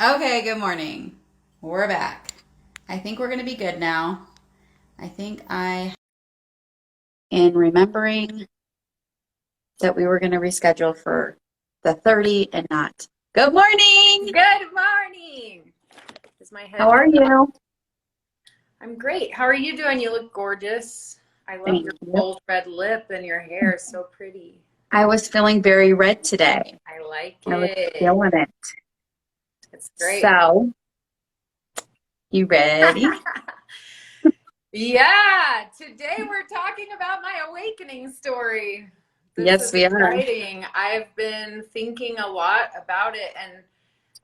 Okay, good morning. We're back. I think we're going to be good now. I think in remembering that we were going to reschedule for the 30 and not. Good morning. Good morning. Is my How head? are you? I'm great. How are you doing? You look gorgeous. I love Thank your you. bold red lip and your hair is so pretty. I was feeling very red today. I like I was it. feeling it. It's great. So, you ready? Yeah, today we're talking about my awakening story. This Yes, is we are. exciting. I've been thinking a lot about it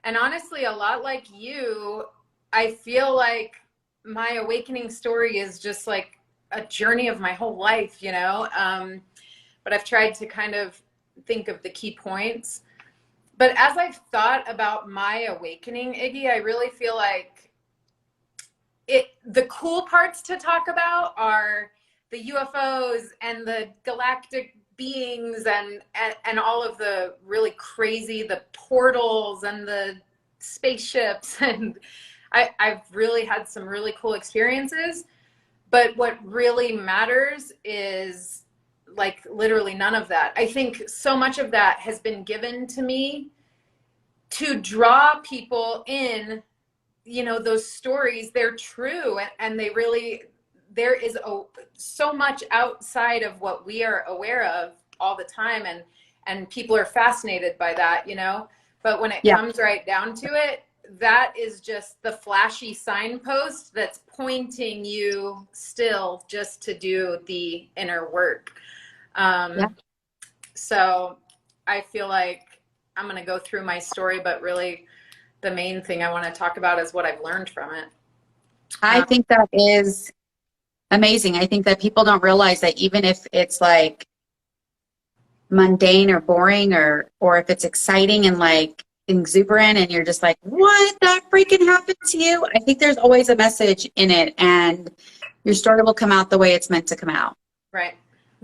and honestly, a lot like you, I feel like my awakening story is just like a journey of my whole life, but I've tried to kind of think of the key points. But as I've thought about my awakening, Iggy, I really feel like the cool parts to talk about are the UFOs and the galactic beings and all of the really crazy, the portals and the spaceships. And I've really had some really cool experiences. But what really matters is like literally none of that. I think so much of that has been given to me to draw people in. Those stories, they're true, and they really, there is so much outside of what we are aware of all the time, and people are fascinated by that. But when it Yeah. comes right down to it, that is just the flashy signpost that's pointing you still just to do the inner work. Yeah. So I feel like I'm going to go through my story, but really the main thing I want to talk about is what I've learned from it. I think that is amazing. I think that people don't realize that even if it's like mundane or boring or if it's exciting and like exuberant and you're just like, what that freaking happened to you? I think there's always a message in it and your story will come out the way it's meant to come out. Right.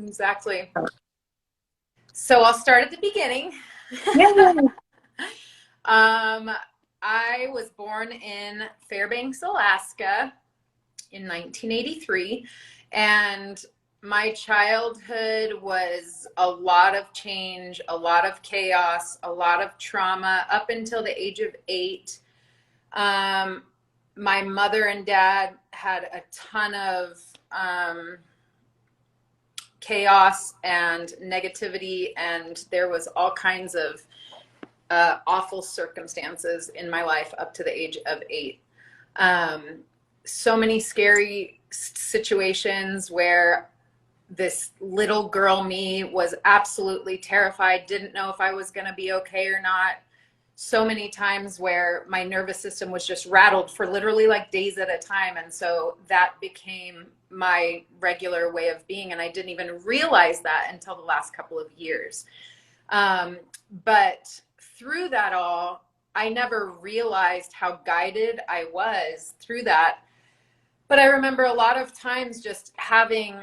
Exactly. So I'll start at the beginning. Yeah. um, I was born in Fairbanks, Alaska in 1983, and my childhood was a lot of change, a lot of chaos, a lot of trauma up until the age of 8. My mother and dad had a ton of chaos and negativity, and there was all kinds of awful circumstances in my life up to the age of 8. So many scary situations where this little girl me was absolutely terrified, didn't know if I was going to be okay or not. So many times where my nervous system was just rattled for literally like days at a time. And so that became my regular way of being. And I didn't even realize that until the last couple of years. But through that all, I never realized how guided I was through that. But I remember a lot of times just having,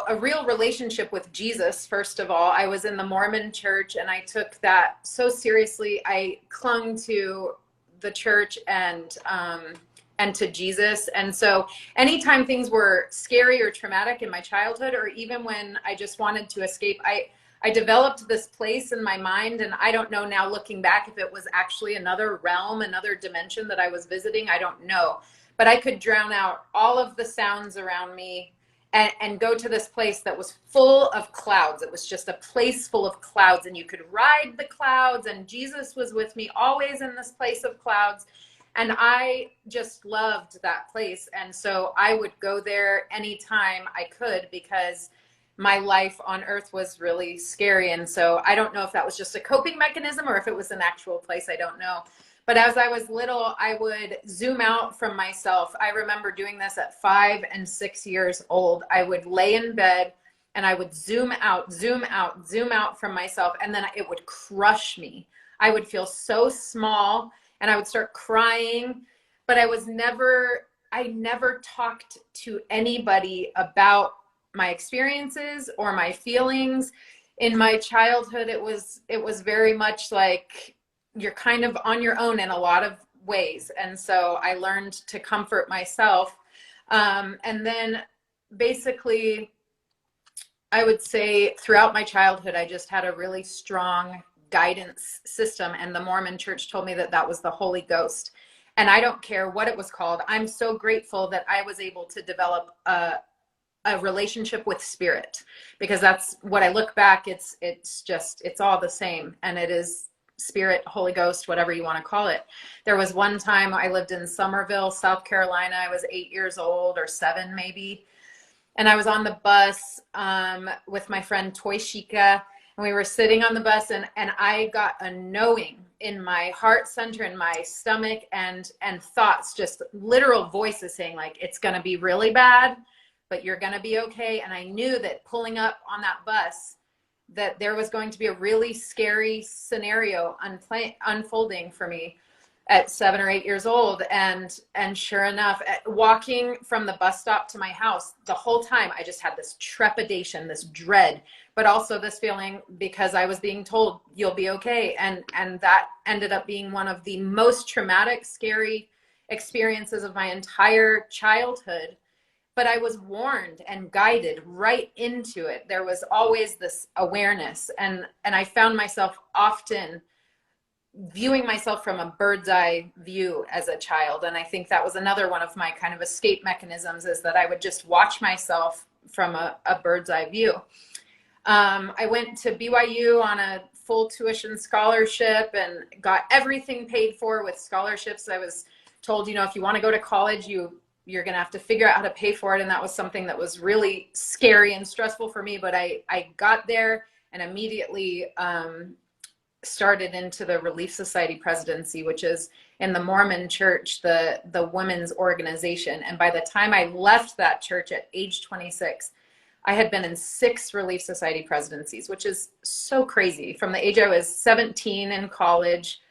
a real relationship with Jesus. First of all, I was in the Mormon church and I took that so seriously. I clung to the church and to Jesus. And so anytime things were scary or traumatic in my childhood, or even when I just wanted to escape, I developed this place in my mind. And I don't know now looking back if it was actually another realm, another dimension that I was visiting. I don't know. But I could drown out all of the sounds around me and go to this place that was full of clouds. It was just a place full of clouds, and you could ride the clouds, and Jesus was with me always in this place of clouds. And I just loved that place. And so I would go there anytime I could because my life on earth was really scary. And so I don't know if that was just a coping mechanism or if it was an actual place. I don't know. But as I was little, I would zoom out from myself. I remember doing this at 5 and 6 years old. I would lay in bed and I would zoom out, zoom out, zoom out from myself. And then it would crush me. I would feel so small and I would start crying. But I never talked to anybody about my experiences or my feelings. In my childhood, it was very much like, you're kind of on your own in a lot of ways. And so I learned to comfort myself. And then basically, I would say throughout my childhood, I just had a really strong guidance system. And the Mormon church told me that that was the Holy Ghost. And I don't care what it was called. I'm so grateful that I was able to develop a relationship with spirit, because that's what I look back. It's all the same. And it is spirit, Holy Ghost, whatever you want to call it. There was one time I lived in Somerville, South Carolina. I was 8 years old, or 7 maybe. And I was on the bus with my friend Toy Chica, and we were sitting on the bus, and I got a knowing in my heart center, in my stomach, and thoughts, just literal voices saying, like, it's going to be really bad, but you're going to be okay. And I knew that pulling up on that bus, that there was going to be a really scary scenario unfolding for me at 7 or 8 years old. And sure enough, walking from the bus stop to my house, the whole time I just had this trepidation, this dread, but also this feeling, because I was being told you'll be okay. And that ended up being one of the most traumatic, scary experiences of my entire childhood. But I was warned and guided right into it. There was always this awareness. And I found myself often viewing myself from a bird's eye view as a child. And I think that was another one of my kind of escape mechanisms, is that I would just watch myself from a bird's eye view. I went to BYU on a full tuition scholarship and got everything paid for with scholarships. I was told, if you want to go to college, you're going to have to figure out how to pay for it. And that was something that was really scary and stressful for me. But I got there and immediately started into the Relief Society presidency, which is in the Mormon church, the women's organization. And by the time I left that church at age 26, I had been in 6 Relief Society presidencies, which is so crazy. From the age I was 17 in college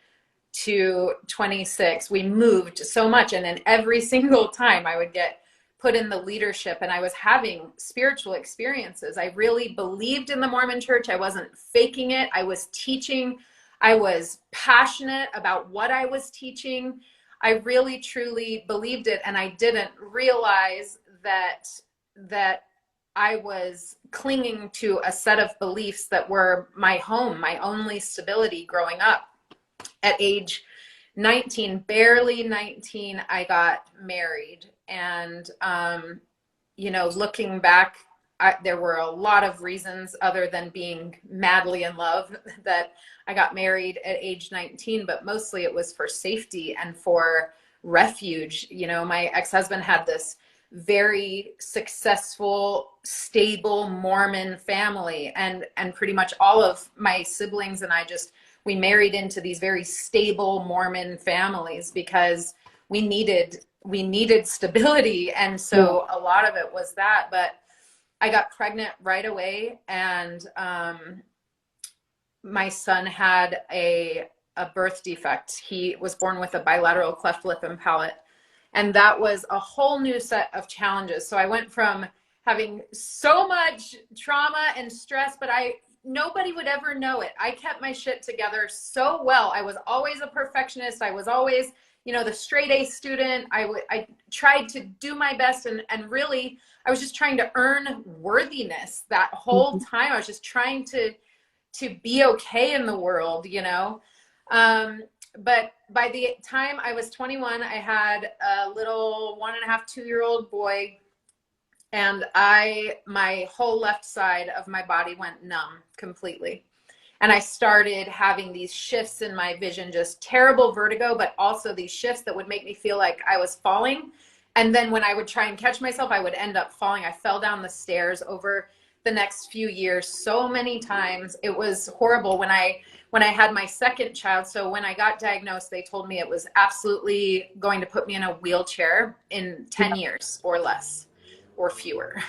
to 26, we moved so much. And then every single time I would get put in the leadership, and I was having spiritual experiences. I really believed in the Mormon church. I wasn't faking it. I was teaching. I was passionate about what I was teaching. I really, truly believed it. And I didn't realize that I was clinging to a set of beliefs that were my home, my only stability growing up. At age 19, barely 19, I got married. And, looking back, there were a lot of reasons other than being madly in love that I got married at age 19, but mostly it was for safety and for refuge. My ex-husband had this very successful, stable Mormon family, and pretty much all of my siblings and I we married into these very stable Mormon families because we needed stability. And so a lot of it was that. But I got pregnant right away, and my son had a birth defect. He was born with a bilateral cleft lip and palate. And that was a whole new set of challenges. So I went from having so much trauma and stress, but nobody would ever know it. I kept my shit together so well. I was always a perfectionist. I was always, the straight A student. I tried to do my best, and really, I was just trying to earn worthiness that whole time. I was just trying to be okay in the world, But by the time I was 21, I had a little 1.5, 2-year-old boy. And my whole left side of my body went numb completely. And I started having these shifts in my vision, just terrible vertigo, but also these shifts that would make me feel like I was falling. And then when I would try and catch myself, I would end up falling. I fell down the stairs over the next few years so many times. It was horrible when I had my second child. So when I got diagnosed, they told me it was absolutely going to put me in a wheelchair in 10 years or less. Or fewer.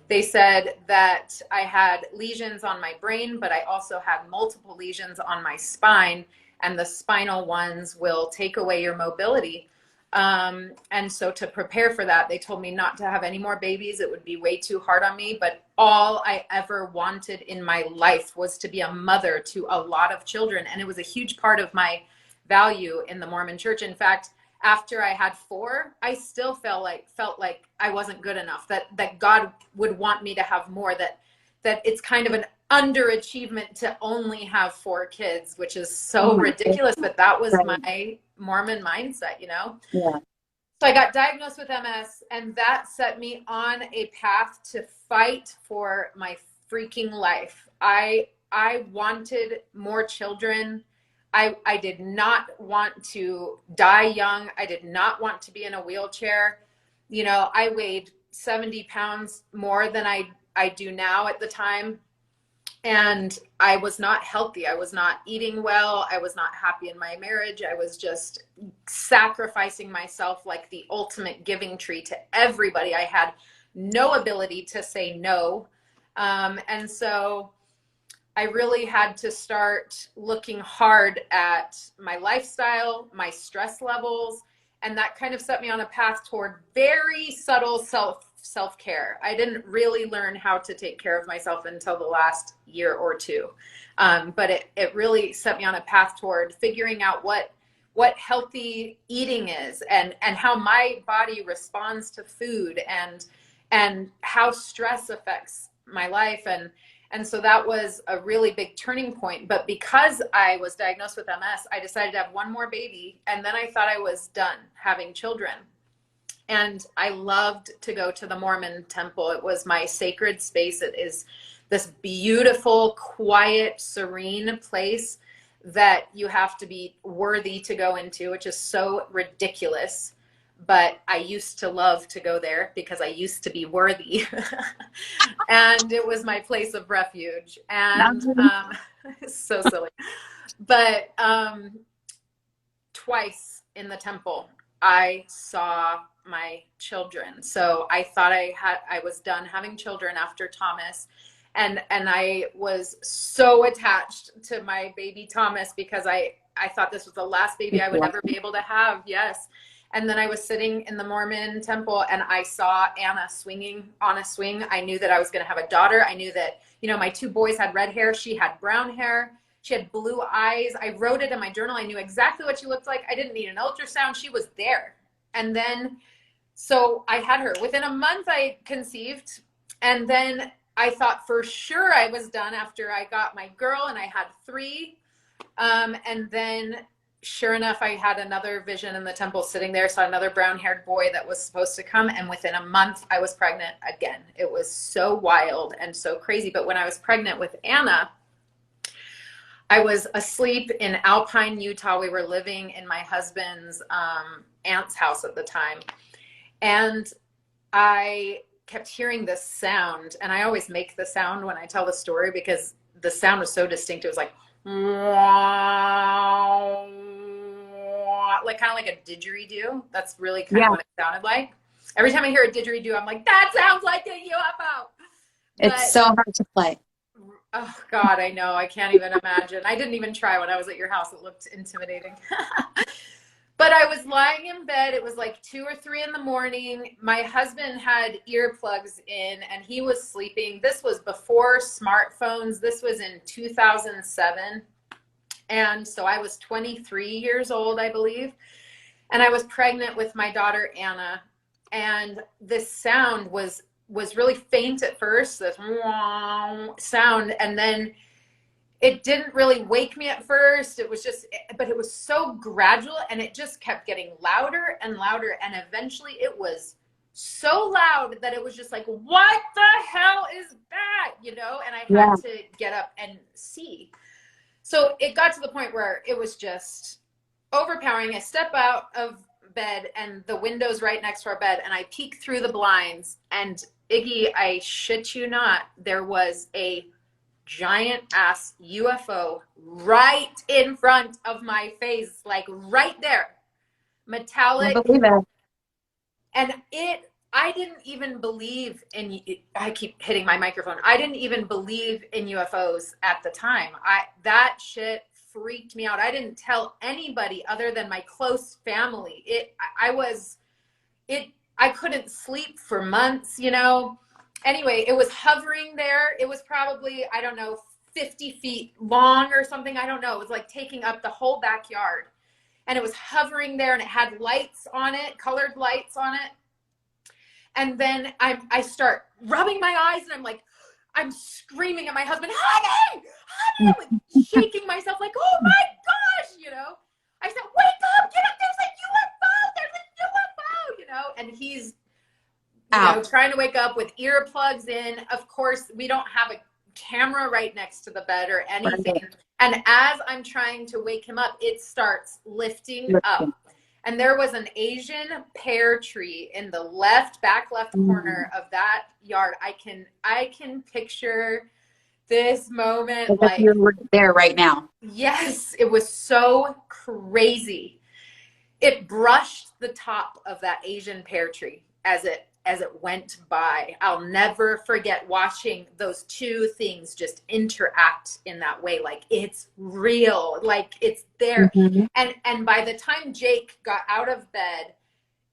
They said that I had lesions on my brain, but I also had multiple lesions on my spine, and the spinal ones will take away your mobility. And so to prepare for that, they told me not to have any more babies. It would be way too hard on me. But all I ever wanted in my life was to be a mother to a lot of children. And it was a huge part of my value in the Mormon church. In fact, after I had 4, I still felt like I wasn't good enough, that God would want me to have more, that it's kind of an underachievement to only have 4 kids, which is so ridiculous. But that was my Mormon mindset, you know? Yeah. So I got diagnosed with MS, and that set me on a path to fight for my freaking life. I wanted more children. I did not want to die young. I did not want to be in a wheelchair. You know, I weighed 70 pounds more than I do now at the time. And I was not healthy. I was not eating well. I was not happy in my marriage. I was just sacrificing myself like the ultimate giving tree to everybody. I had no ability to say no. And so I really had to start looking hard at my lifestyle, my stress levels, and that kind of set me on a path toward very subtle self-care. I didn't really learn how to take care of myself until the last year or 2. But it really set me on a path toward figuring out what healthy eating is, and how my body responds to food, and how stress affects my life. And so that was a really big turning point. But because I was diagnosed with MS, I decided to have one more baby. And then I thought I was done having children. And I loved to go to the Mormon temple. It was my sacred space. It is this beautiful, quiet, serene place that you have to be worthy to go into, which is so ridiculous. But I used to love to go there because I used to be worthy. And it was my place of refuge. And so silly. But twice in the temple, I saw my children. So I thought I was done having children after Thomas. And I was so attached to my baby Thomas because I thought this was the last baby I would ever be able to have. Yes. And then I was sitting in the Mormon temple and I saw Anna swinging on a swing. I knew that I was going to have a daughter. I knew that, you know, my 2 boys had red hair. She had brown hair. She had blue eyes. I wrote it in my journal. I knew exactly what she looked like. I didn't need an ultrasound. She was there. And then, so I had her. Within a month, I conceived. And then I thought for sure I was done after I got my girl, and I had 3. And then sure enough, I had another vision in the temple sitting there, saw another brown-haired boy that was supposed to come. And within a month, I was pregnant again. It was so wild and so crazy. But when I was pregnant with Anna, I was asleep in Alpine, Utah. We were living in my husband's aunt's house at the time. And I kept hearing this sound. And I always make the sound when I tell the story because the sound was so distinct. It was like kind of like a didgeridoo. That's really kind of what it sounded like. Every time I hear a didgeridoo, I'm like, that sounds like a UFO. It's so hard to play. Oh God, I know. I can't even imagine. I didn't even try when I was at your house. It looked intimidating. But I was lying in bed. It was like 2 or 3 in the morning. My husband had earplugs in and he was sleeping. This was before smartphones. This was in 2007. And so I was 23 years old, I believe. And I was pregnant with my daughter, Anna. And this sound was really faint at first, this sound. And then it didn't really wake me at first. It was just, but it was so gradual and it just kept getting louder and louder. And eventually it was so loud that it was just like, what the hell is that? You know, and I had to get up and see. So it got to the point where it was just overpowering. I step out of bed and the window's right next to our bed and I peek through the blinds and Iggy, I shit you not, there was a giant ass UFO right in front of my face, like right there, metallic. I believe it. And I didn't even believe in, I keep hitting my microphone. I didn't even believe in UFOs at the time. That shit freaked me out. I didn't tell anybody other than my close family. I couldn't sleep for months, you know. Anyway, it was hovering there. It was probably, I don't know, 50 feet long or something. I don't know. It was like taking up the whole backyard. and it was hovering there, and it had lights on it, colored lights on it. And then I start rubbing my eyes, and I'm screaming at my husband, honey, honey, I'm like shaking myself like, oh my gosh, you know. I said, wake up, get up, there's a UFO, and he's, trying to wake up with earplugs in. Of course, we don't have a camera right next to the bed or anything. And as I'm trying to wake him up, it starts lifting up. And there was an Asian pear tree in the back left corner of that yard. I can picture this moment like you're there right now. Yes, it was so crazy. It brushed the top of that Asian pear tree as it went by. I'll never forget watching those two things just interact in that way. Like, it's real, like it's there. And by the time Jake got out of bed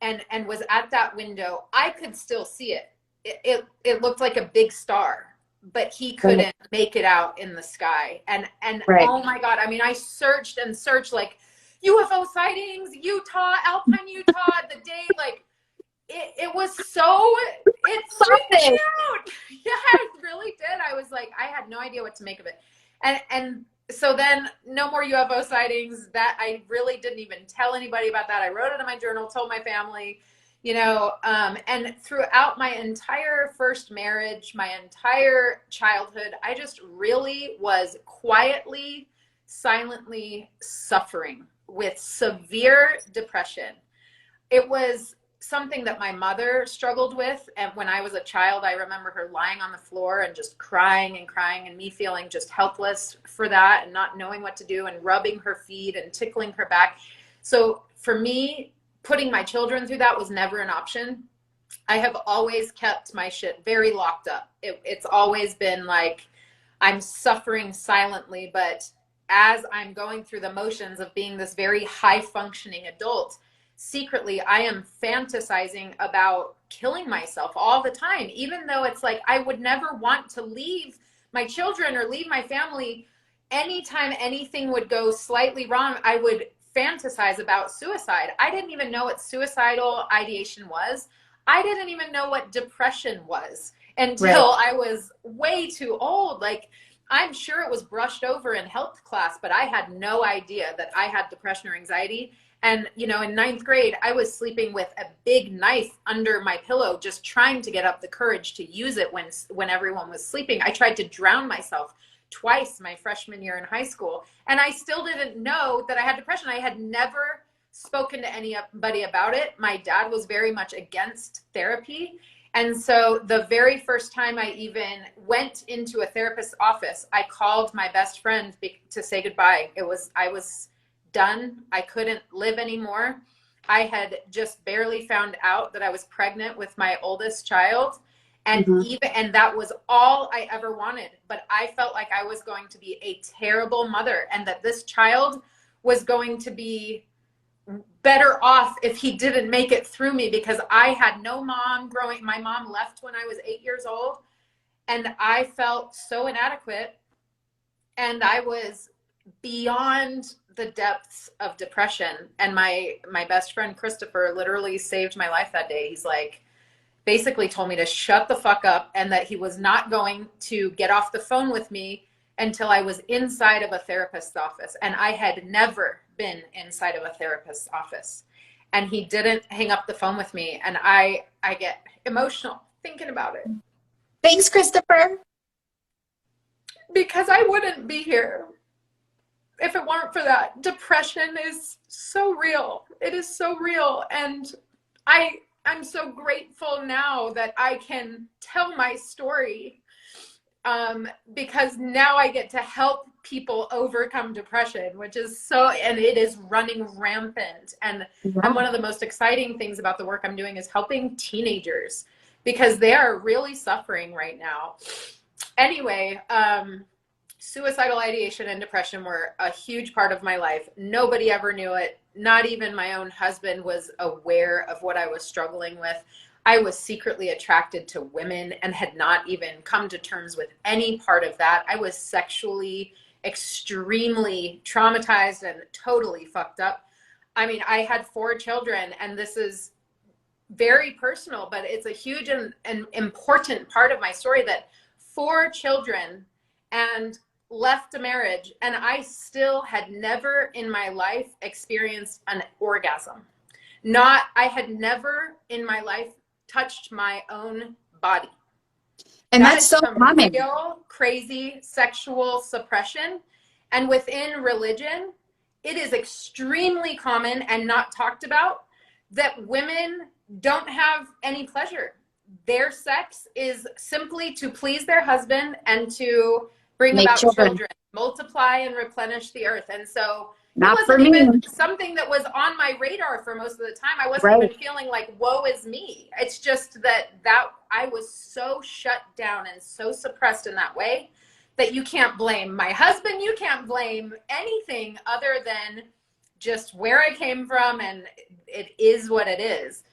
and was at that window, I could still see it. It looked like a big star, but he couldn't make it out in the sky. And oh my God, I mean, I searched and searched, like UFO sightings, Alpine Utah, the day, like it was so, it freaked me out. Yeah, I really did. I was like, I had no idea what to make of it. And so then no more UFO sightings. That I really didn't even tell anybody about that. I wrote it in my journal, told my family, and throughout my entire first marriage, my entire childhood, I just really was quietly, silently suffering with severe depression. It was something that my mother struggled with. And when I was a child, I remember her lying on the floor and just crying and crying, and me feeling just helpless for that and not knowing what to do, and rubbing her feet and tickling her back. So for me, putting my children through that was never an option. I have always kept my shit very locked up. It's always been like, I'm suffering silently, but as I'm going through the motions of being this very high functioning adult, secretly I am fantasizing about killing myself all the time, even though it's like I would never want to leave my children or leave my family. Anytime anything would go slightly wrong, I would fantasize about suicide. I didn't even know what suicidal ideation was. I didn't even know what depression was until I was way too old. Like, I'm sure it was brushed over in health class, but I had no idea that I had depression or anxiety. And, in ninth grade, I was sleeping with a big knife under my pillow, just trying to get up the courage to use it when everyone was sleeping. I tried to drown myself twice my freshman year in high school, and I still didn't know that I had depression. I had never spoken to anybody about it. My dad was very much against therapy. And so the very first time I even went into a therapist's office, I called my best friend to say goodbye. I was done. I couldn't live anymore. I had just barely found out that I was pregnant with my oldest child. And and that was all I ever wanted. But I felt like I was going to be a terrible mother, and that this child was going to be better off if he didn't make it through me, because I had no mom growing. My mom left when I was 8 years old, and I felt so inadequate, and I was beyond the depths of depression. And my best friend Christopher literally saved my life that day. He's like, basically told me to shut the fuck up, and that he was not going to get off the phone with me until I was inside of a therapist's office. And I had never been inside of a therapist's office. And he didn't hang up the phone with me. And I get emotional thinking about it. Thanks, Christopher. Because I wouldn't be here if it weren't for that. Depression is so real. It is so real. And I'm so grateful now that I can tell my story, because now I get to help people overcome depression, which is and it is running rampant. And one of the most exciting things about the work I'm doing is helping teenagers, because they are really suffering right now. Anyway, suicidal ideation and depression were a huge part of my life. Nobody ever knew it. Not even my own husband was aware of what I was struggling with. I was secretly attracted to women and had not even come to terms with any part of that. I was sexually extremely traumatized and totally fucked up. I mean, I had 4 children, and this is very personal, but it's a huge and important part of my story, that 4 children and left a marriage, and I still had never in my life experienced an orgasm. I had never in my life touched my own body. And That that's is so some common. real crazy sexual suppression. And within religion, it is extremely common and not talked about that women don't have any pleasure. Their sex is simply to please their husband and to bring Make about children. children, multiply and replenish the earth. And so it Not for wasn't me. even something that was on my radar for most of the time. I wasn't even feeling like, woe is me. It's just that I was so shut down and so suppressed in that way that you can't blame my husband. You can't blame anything other than just where I came from, and it is what it is.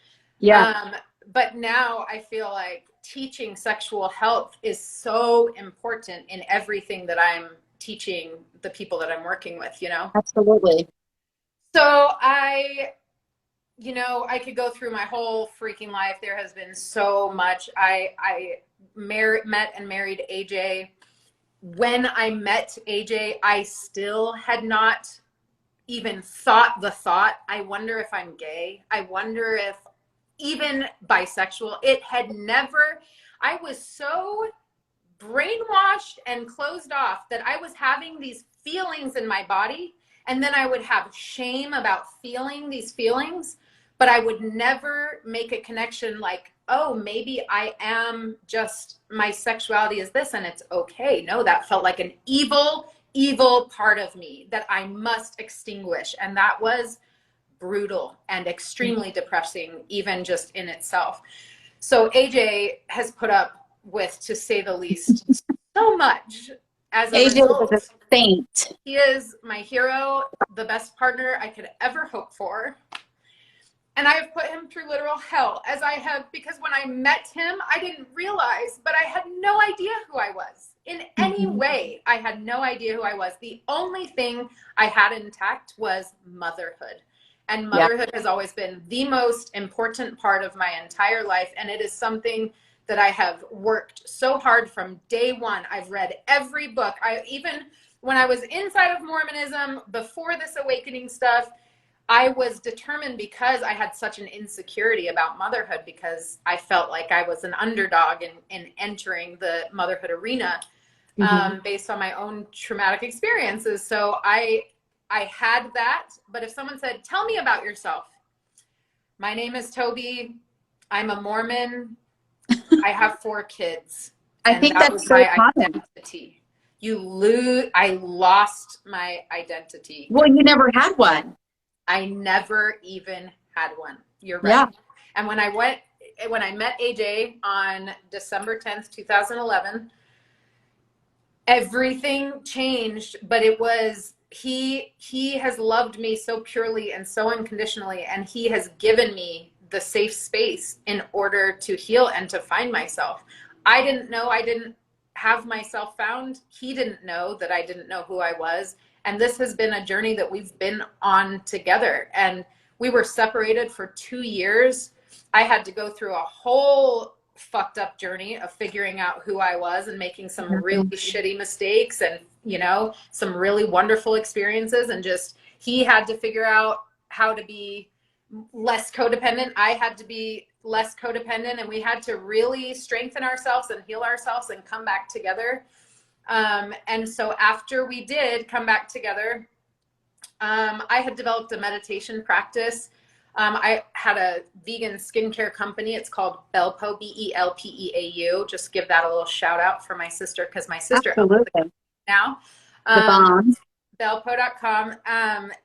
Yeah. But now I feel like teaching sexual health is so important in everything that I'm teaching the people that I'm working with, you know? Absolutely. So I could go through my whole freaking life. There has been so much. I met and married AJ. When I met AJ, I still had not even thought the thought, I wonder if I'm gay. I wonder if even bisexual. It had never, I was so brainwashed and closed off that I was having these feelings in my body, and then I would have shame about feeling these feelings, but I would never make a connection like, oh, maybe I am just, my sexuality is this and it's okay. No, that felt like an evil part of me that I must extinguish, and that was brutal and extremely depressing, even just in itself. So AJ has put up with, to say the least, so much as a AJ result. was a saint. He is my hero, the best partner I could ever hope for. And I have put him through literal hell, as I have, because when I met him, I didn't realize, but I had no idea who I was. In any way, I had no idea who I was. The only thing I had intact was motherhood. And motherhood has always been the most important part of my entire life. And it is something that I have worked so hard from day one. I've read every book. Even when I was inside of Mormonism, before this awakening stuff, I was determined, because I had such an insecurity about motherhood, because I felt like I was an underdog in entering the motherhood arena, based on my own traumatic experiences. So I had that. But if someone said, tell me about yourself. My name is Toby. I'm a Mormon. I have 4 kids. I think that was my identity. I lost my identity. Well, you never had one. I never even had one. You're right. Yeah. And when I met AJ on December 10th, 2011, everything changed, but it was, he has loved me so purely and so unconditionally, and he has given me the safe space in order to heal and to find myself. I didn't know I didn't have myself found. He didn't know that I didn't know who I was. And this has been a journey that we've been on together. And we were separated for 2 years. I had to go through a whole fucked up journey of figuring out who I was and making some really shitty mistakes, and, you know, some really wonderful experiences. And just, he had to figure out how to be less codependent. I had to be less codependent, and we had to really strengthen ourselves and heal ourselves and come back together. And so after we did come back together, I had developed a meditation practice. I had a vegan skincare company. It's called Belpo, Belpeau. Just give that a little shout out for my sister, because my sister owns the company now. Belpo.com.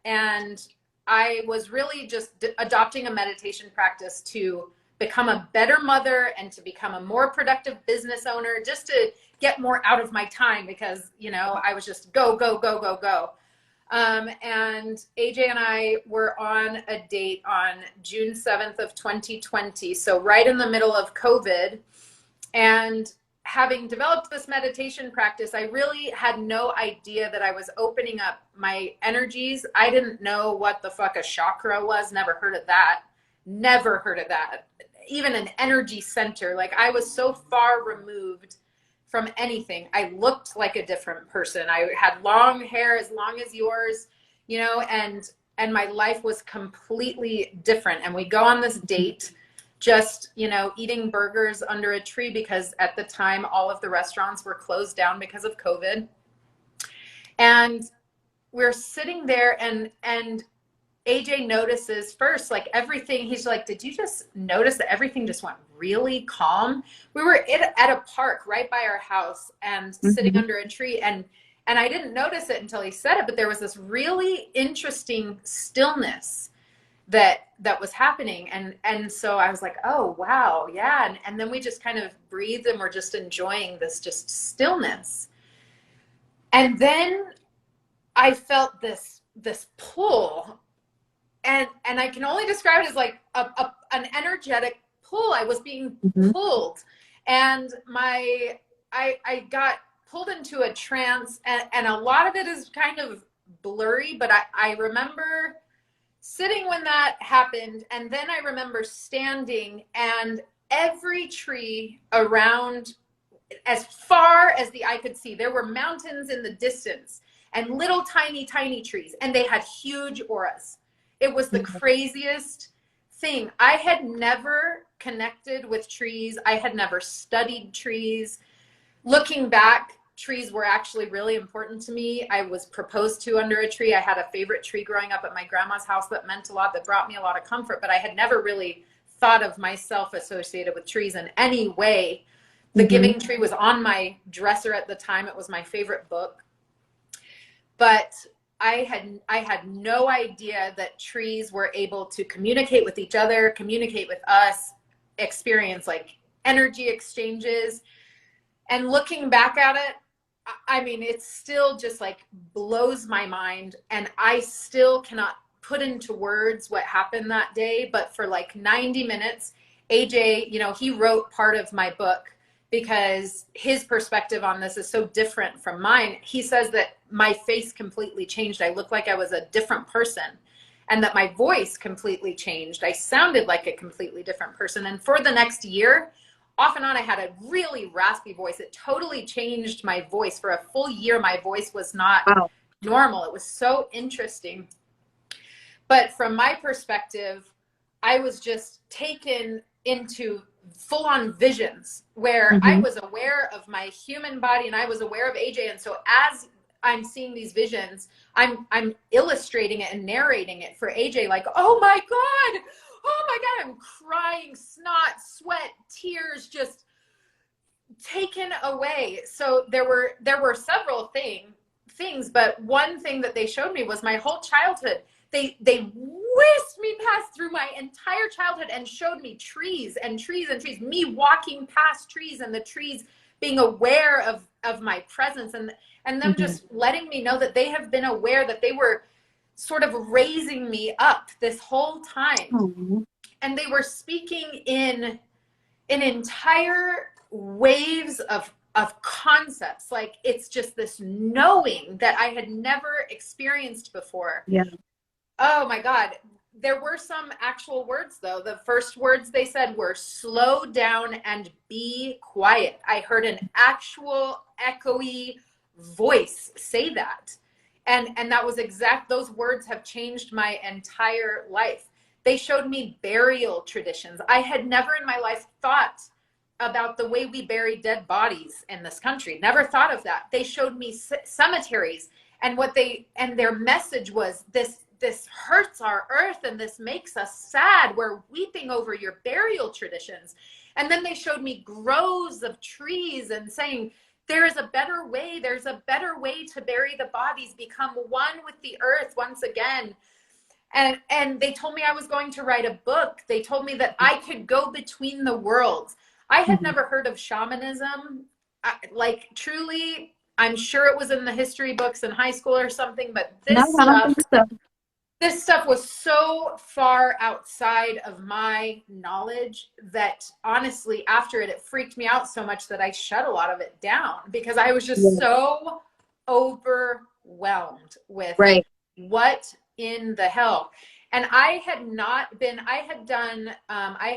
And I was really just adopting a meditation practice to become a better mother and to become a more productive business owner, just to get more out of my time, because, you know, I was just go, go, go, go, go. And AJ and I were on a date on June 7th of 2020. So right in the middle of COVID, and having developed this meditation practice, I really had no idea that I was opening up my energies. I didn't know what the fuck a chakra was. Never heard of that. Never heard of that. Even an energy center. Like, I was so far removed from anything. I looked like a different person. I had long hair as long as yours, you know, and my life was completely different. And we go on this date, just, you know, eating burgers under a tree, because at the time all of the restaurants were closed down because of COVID. And we're sitting there, and AJ notices first, like, everything. He's like, did you just notice that everything just went really calm? We were at a park right by our house and sitting under a tree, and I didn't notice it until he said it, but there was this really interesting stillness that was happening. And so I was like, oh, wow. Yeah. And then we just kind of breathed, and we're just enjoying this just stillness. And then I felt this pull, and I can only describe it as like an energetic pull. I was being pulled, and I got pulled into a trance, and a lot of it is kind of blurry, but I remember sitting when that happened. And then I remember standing, and every tree around, as far as the eye could see, there were mountains in the distance and little tiny trees, and they had huge auras. It was the craziest thing. I had never connected with trees. I had never studied trees. Looking back, trees were actually really important to me. I was proposed to under a tree. I had a favorite tree growing up at my grandma's house that meant a lot, that brought me a lot of comfort, but I had never really thought of myself associated with trees in any way. The Giving Tree was on my dresser at the time. It was my favorite book. But I had no idea that trees were able to communicate with each other, communicate with us, experience like energy exchanges. And looking back at it, I mean, it still just like blows my mind. And I still cannot put into words what happened that day. But for like 90 minutes, AJ, you know, he wrote part of my book because his perspective on this is so different from mine. He says that my face completely changed. I looked like I was a different person, and that my voice completely changed. I sounded like a completely different person. And for the next year, off and on, I had a really raspy voice. It totally changed my voice. For a full year, my voice was not normal. It was so interesting. But from my perspective, I was just taken into full-on visions where I was aware of my human body, and I was aware of AJ. And so as I'm seeing these visions, I'm illustrating it and narrating it for AJ, like, oh my God, I'm crying, snot, sweat, tears, just taken away. So there were several things, but one thing that they showed me was my whole childhood. They whisked me past through my entire childhood and showed me trees and trees and trees, me walking past trees, and the trees being aware of my presence, and them just letting me know that they have been aware, that they were sort of raising me up this whole time. And they were speaking in entire waves of concepts. Like, it's just this knowing that I had never experienced before. Yeah. Oh my God. There were some actual words though. The first words they said were slow down and be quiet. I heard an actual echoey voice say that. And that was those words have changed my entire life. They showed me burial traditions. I had never in my life thought about the way we bury dead bodies in this country. Never thought of that. They showed me cemeteries, and their message was, this hurts our earth and this makes us sad. We're weeping over your burial traditions. And then they showed me groves of trees and saying, there is a better way. There's a better way to bury the bodies, become one with the earth once again. And they told me I was going to write a book. They told me that I could go between the worlds. I had never heard of shamanism. Like, truly, I'm sure it was in the history books in high school or something, but this No, I don't stuff, think so. this stuff was so far outside of my knowledge that honestly, after it freaked me out so much that I shut a lot of it down because I was just Yeah. so overwhelmed with Right. what in the hell. And I had not been, I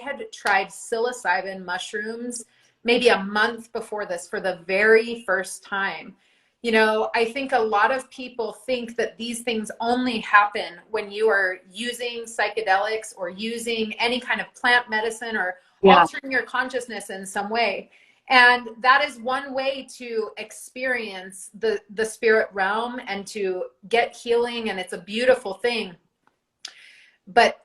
had tried psilocybin mushrooms maybe a month before this for the very first time. You know, I think a lot of people think that these things only happen when you are using psychedelics or using any kind of plant medicine or Yeah. altering your consciousness in some way. And that is one way to experience the spirit realm and to get healing. And it's a beautiful thing. But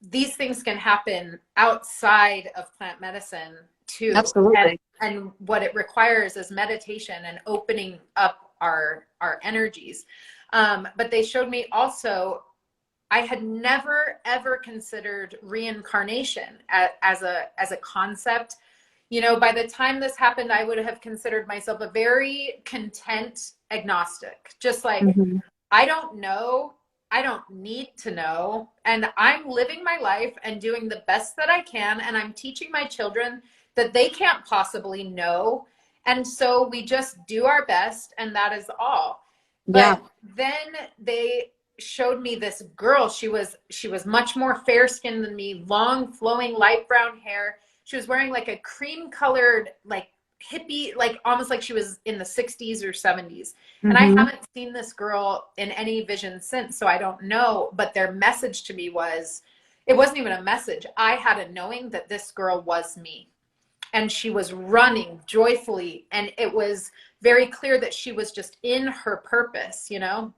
these things can happen outside of plant medicine too. Absolutely. And what it requires is meditation and opening up our energies. But they showed me also, I had never ever considered reincarnation as a concept. You know, by the time this happened, I would have considered myself a very content agnostic, just like, Hmm. I don't know. I don't need to know. And I'm living my life and doing the best that I can. And I'm teaching my children that they can't possibly know. And so we just do our best, and that is all. Yeah. But then they showed me this girl. She was much more fair skinned than me, long, flowing, light brown hair. She was wearing like a cream colored, like hippie, like almost like she was in the 60s or 70s. And I Hmm. haven't seen this girl in any vision since, so I don't know. But their message to me was, it wasn't even a message. I had a knowing that this girl was me. And she was running joyfully. And it was very clear that she was just in her purpose, you know?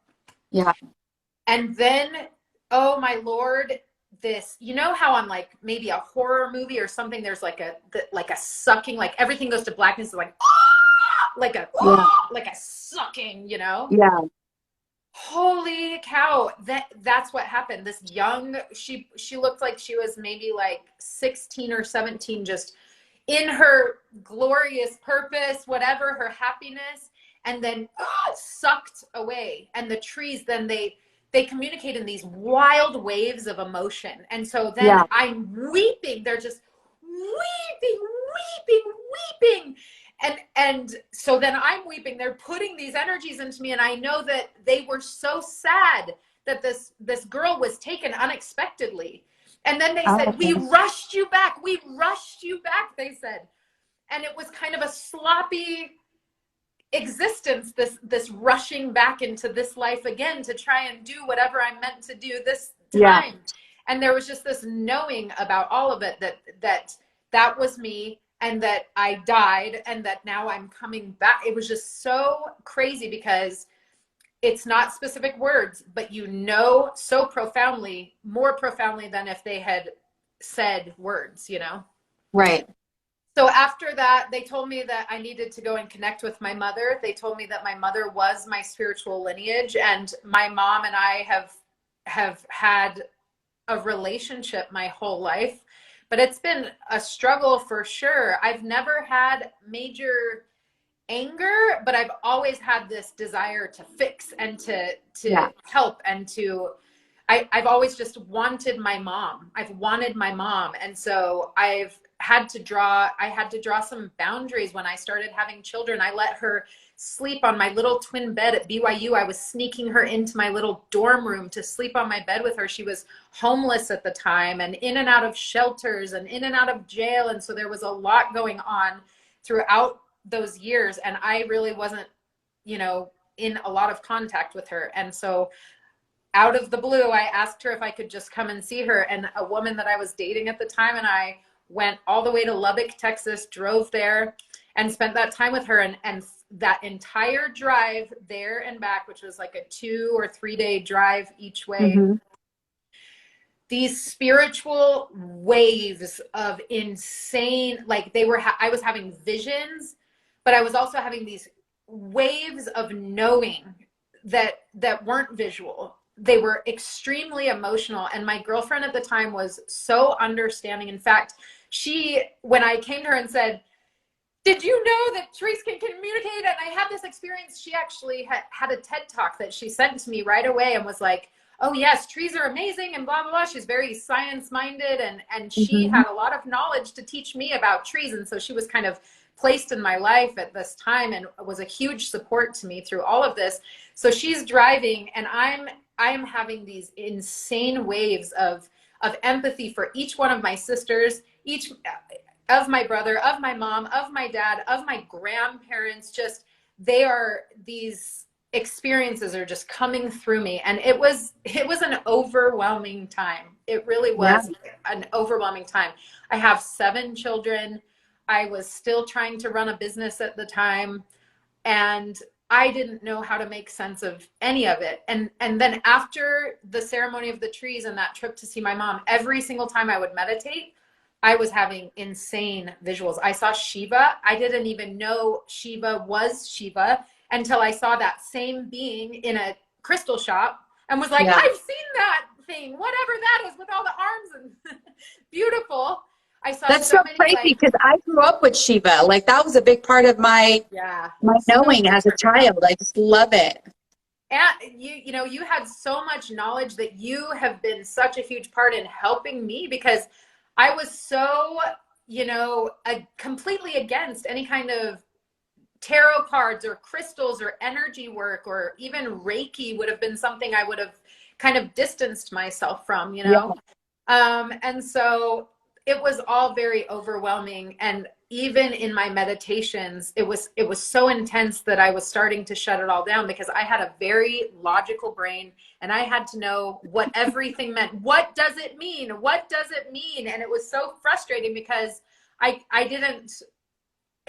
Yeah. And then, oh my Lord, this, you know how on like maybe a horror movie or something, there's like a sucking, like everything goes to blackness, like, Yeah. like a sucking, you know? Yeah. Holy cow, that's what happened. This young, she looked like she was maybe like 16 or 17, just in her glorious purpose, whatever, her happiness, and then sucked away. And the trees, then they communicate in these wild waves of emotion. And so then Yeah. I'm weeping. They're just weeping, weeping, weeping. And so then I'm weeping. They're putting these energies into me, and I know that they were so sad that this girl was taken unexpectedly. And then they Oh, said, we okay. rushed you back. We rushed you back, they said. And it was kind of a sloppy existence, this rushing back into this life again to try and do whatever I'm meant to do this Yeah. time. And there was just this knowing about all of it, that was me, and that I died, and that now I'm coming back. It was just so crazy because it's not specific words, but you know so profoundly, more profoundly than if they had said words, you know? Right. So after that, they told me that I needed to go and connect with my mother. They told me that my mother was my spiritual lineage, and my mom and I have had a relationship my whole life, but it's been a struggle for sure. I've never had major anger, but I've always had this desire to fix and to Yeah. help and to I've always just wanted my mom. I've wanted my mom. And so I had to draw some boundaries when I started having children. I let her sleep on my little twin bed at BYU. I was sneaking her into my little dorm room to sleep on my bed with her. She was homeless at the time and in and out of shelters and in and out of jail. And so there was a lot going on throughout those years. And I really wasn't, you know, in a lot of contact with her. And so out of the blue, I asked her if I could just come and see her. And a woman that I was dating at the time and I went all the way to Lubbock, Texas, drove there and spent that time with her. And that entire drive there and back, which was like a 2 or 3 day drive each way, Hmm. these spiritual waves of insane, like I was having visions, but I was also having these waves of knowing that weren't visual. They were extremely emotional. And my girlfriend at the time was so understanding. In fact, when I came to her and said, did you know that trees can communicate? And I had this experience. She actually had a TED talk that she sent to me right away and was like, oh yes, trees are amazing and blah blah blah. She's very science minded, and she Hmm. had a lot of knowledge to teach me about trees, and so she was kind of placed in my life at this time and was a huge support to me through all of this. So she's driving, and I am having these insane waves of empathy for each one of my sisters, each of my brother, of my mom, of my dad, of my grandparents. Just they are these experiences are just coming through me, and it was an overwhelming time. It really Yeah. was an overwhelming time. I have 7 children. I was still trying to run a business at the time, and I didn't know how to make sense of any of it. And then after the ceremony of the trees and that trip to see my mom, every single time I would meditate, I was having insane visuals. I saw Shiva. I didn't even know Shiva was Shiva until I saw that same being in a crystal shop and was like, Yeah. I've seen that thing, whatever that is with all the arms and beautiful. I saw That's so so many crazy like, because I grew up with Shiva. Like that was a big part of yeah, my so knowing as a child. I just love it. and you know, you had so much knowledge that you have been such a huge part in helping me, because I was so, you know, completely against any kind of tarot cards or crystals or energy work, or even Reiki would have been something I would have kind of distanced myself from, you Yeah. know. And so it was all very overwhelming, and even in my meditations it was so intense that I was starting to shut it all down, because I had a very logical brain and I had to know what everything meant. What does it mean? What does it mean? And it was so frustrating because I didn't,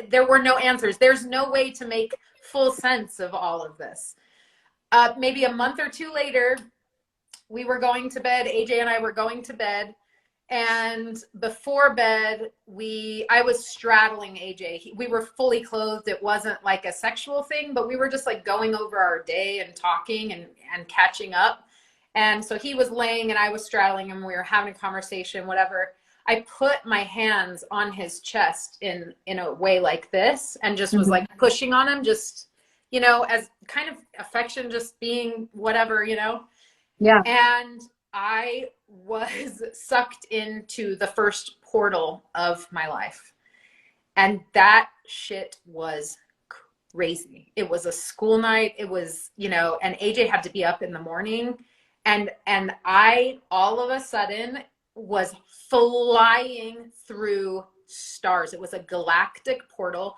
there were no answers. There's no way to make full sense of all of this. Maybe a month or two later, we were going to bed. AJ and I were going to bed, and before bed, I was straddling AJ. We were fully clothed. It wasn't like a sexual thing, but we were just like going over our day and talking and catching up. And so he was laying and I was straddling him. We were having a conversation, whatever. I put my hands on his chest in a way like this, and just was Mhm. like pushing on him, just, you know, as kind of affection, just being whatever, you know. Yeah. And I was sucked into the first portal of my life. And that shit was crazy. It was a school night. It was, you know, and AJ had to be up in the morning. And I all of a sudden was flying through stars. It was a galactic portal,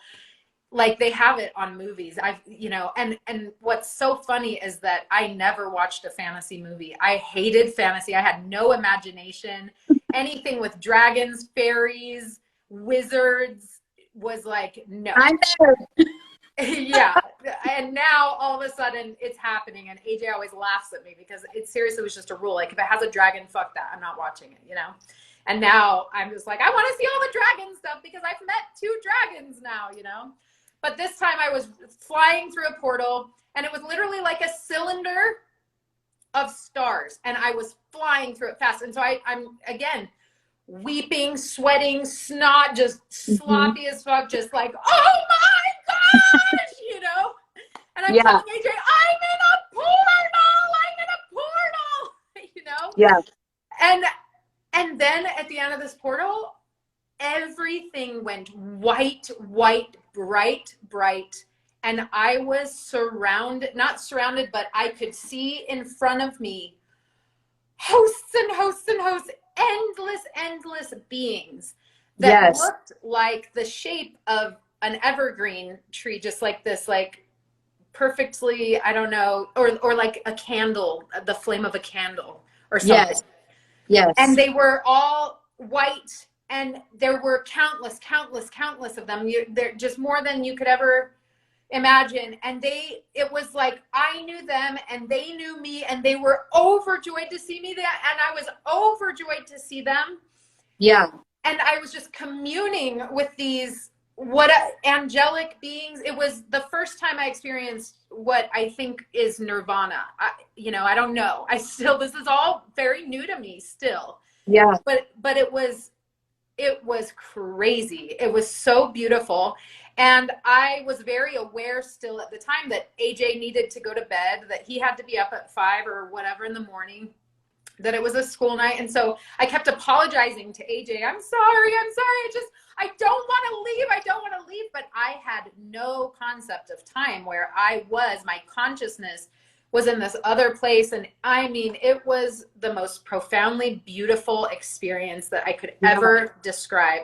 like they have it on movies. I've, you know, and what's so funny is that I never watched a fantasy movie. I hated fantasy. I had no imagination. Anything with dragons, fairies, wizards was like, no. I know. Yeah. And now all of a sudden it's happening, and AJ always laughs at me because it seriously was just a rule. Like if it has a dragon, fuck that. I'm not watching it, you know? And now I'm just like, I want to see all the dragon stuff because I've met 2 dragons now, you know? But this time I was flying through a portal, and it was literally like a cylinder of stars, and I was flying through it fast. And so I'm again weeping, sweating, snot, just Mhm. sloppy as fuck, just like, oh my gosh, you know? And I'm Yeah. telling AJ, I'm in a portal, I'm in a portal, you know? Yeah. And and then at the end of this portal, everything went white, white, bright, bright. And I was surrounded, not surrounded, but I could see in front of me hosts and hosts and hosts, endless, endless beings that Yes. looked like the shape of an evergreen tree, just like this, like perfectly, I don't know, or like a candle, the flame of a candle or something. Yes. And Yes. they were all white, and there were countless, countless, countless of them. They're just more than you could ever imagine. And it was like I knew them and they knew me, and they were overjoyed to see me there, and I was overjoyed to see them. Yeah. And I was just communing with these what angelic beings. It was the first time I experienced what I think is nirvana. You know, I don't know. This is all very new to me still. Yeah. But it was crazy. It was so beautiful. And I was very aware still at the time that AJ needed to go to bed, that he had to be up at 5 or whatever in the morning, that it was a school night. And so I kept apologizing to AJ. I'm sorry. I don't want to leave. I don't want to leave. But I had no concept of time, where my consciousness was in this other place. And I mean, it was the most profoundly beautiful experience that I could ever describe.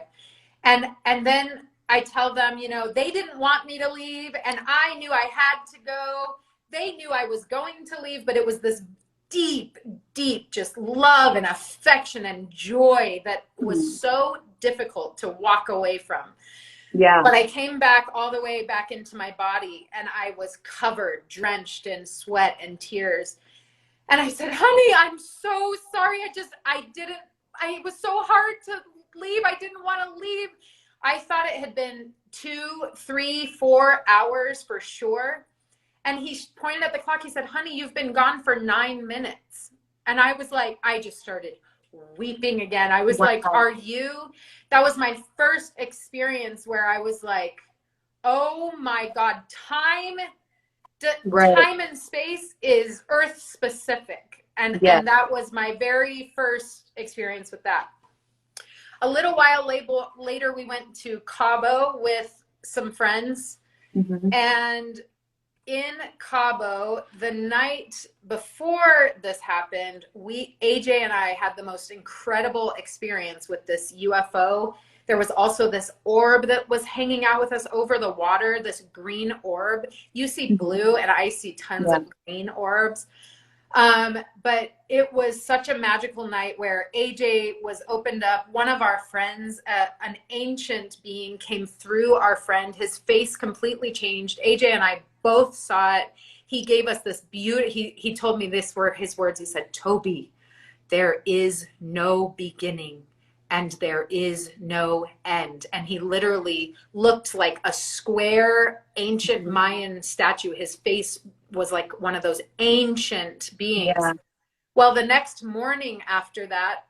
And then I tell them, they didn't want me to leave, and I knew I had to go. They knew I was going to leave, but it was this deep, deep just love and affection and joy that was so difficult to walk away from. Yeah. But I came back all the way back into my body, and I was covered, drenched in sweat and tears. And I said, honey, I'm so sorry. It was so hard to leave. I didn't want to leave. I thought it had been 2, 3, 4 hours for sure. And he pointed at the clock. He said, honey, you've been gone for 9 minutes. And I was like, I just started weeping again. I was like, that was my first experience where I was like, oh my God, time and space is earth specific. And that was my very first experience with that. A little while later, we went to Cabo with some friends. And in Cabo, the night before this happened, AJ and I had the most incredible experience with this UFO. There was also this orb that was hanging out with us over the water, this green orb. You see blue, and I see tons of green orbs. But it was such a magical night where AJ was opened up. One of our friends, an ancient being, came through our friend. His face completely changed. AJ and I both saw it. He gave us this he told me this were his words. He said, Toby, there is no beginning and there is no end. And he literally looked like a square ancient Mayan statue. His face was like one of those ancient beings. Yeah. Well, the next morning after that,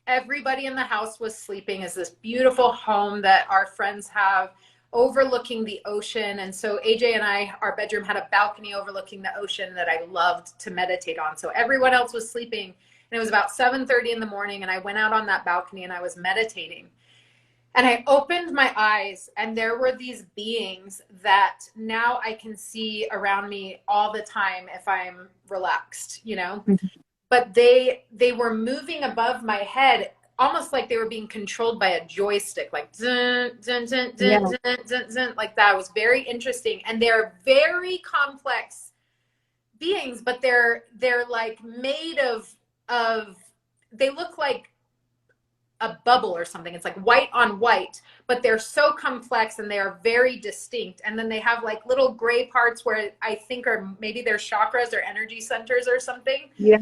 everybody in the house was sleeping. It's this beautiful home that our friends have overlooking the ocean. And so AJ and I, our bedroom had a balcony overlooking the ocean that I loved to meditate on. So everyone else was sleeping, and it was about 7:30 in the morning, and I went out on that balcony and I was meditating. And I opened my eyes, and there were these beings that now I can see around me all the time if I'm relaxed, But they were moving above my head, almost like they were being controlled by a joystick, like zun, zun, zun, zun, zun, zun, zun, like that. It was very interesting. And they're very complex beings, but they're like made of they look like a bubble or something. It's like white on white, but they're so complex and they are very distinct. And then they have like little gray parts where I think are maybe their chakras or energy centers or something. Yeah.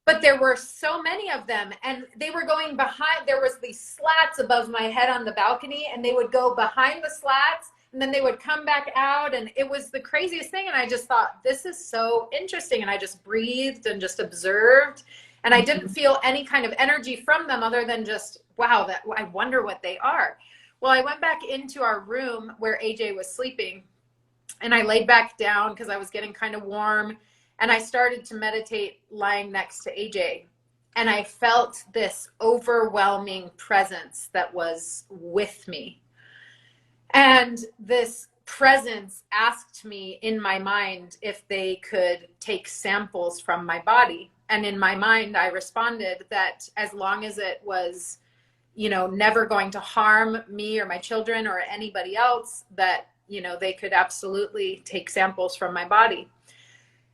But there were so many of them, and they were going behind. There was these slats above my head on the balcony, and they would go behind the slats, and then they would come back out, and it was the craziest thing. And I just thought, this is so interesting. And I just breathed and just observed. And I didn't feel any kind of energy from them other than just, wow, I wonder what they are. Well, I went back into our room where AJ was sleeping, and I laid back down because I was getting kind of warm, and I started to meditate lying next to AJ. And I felt this overwhelming presence that was with me. And this presence asked me in my mind if they could take samples from my body. And in my mind, I responded that as long as it was, never going to harm me or my children or anybody else, that, they could absolutely take samples from my body.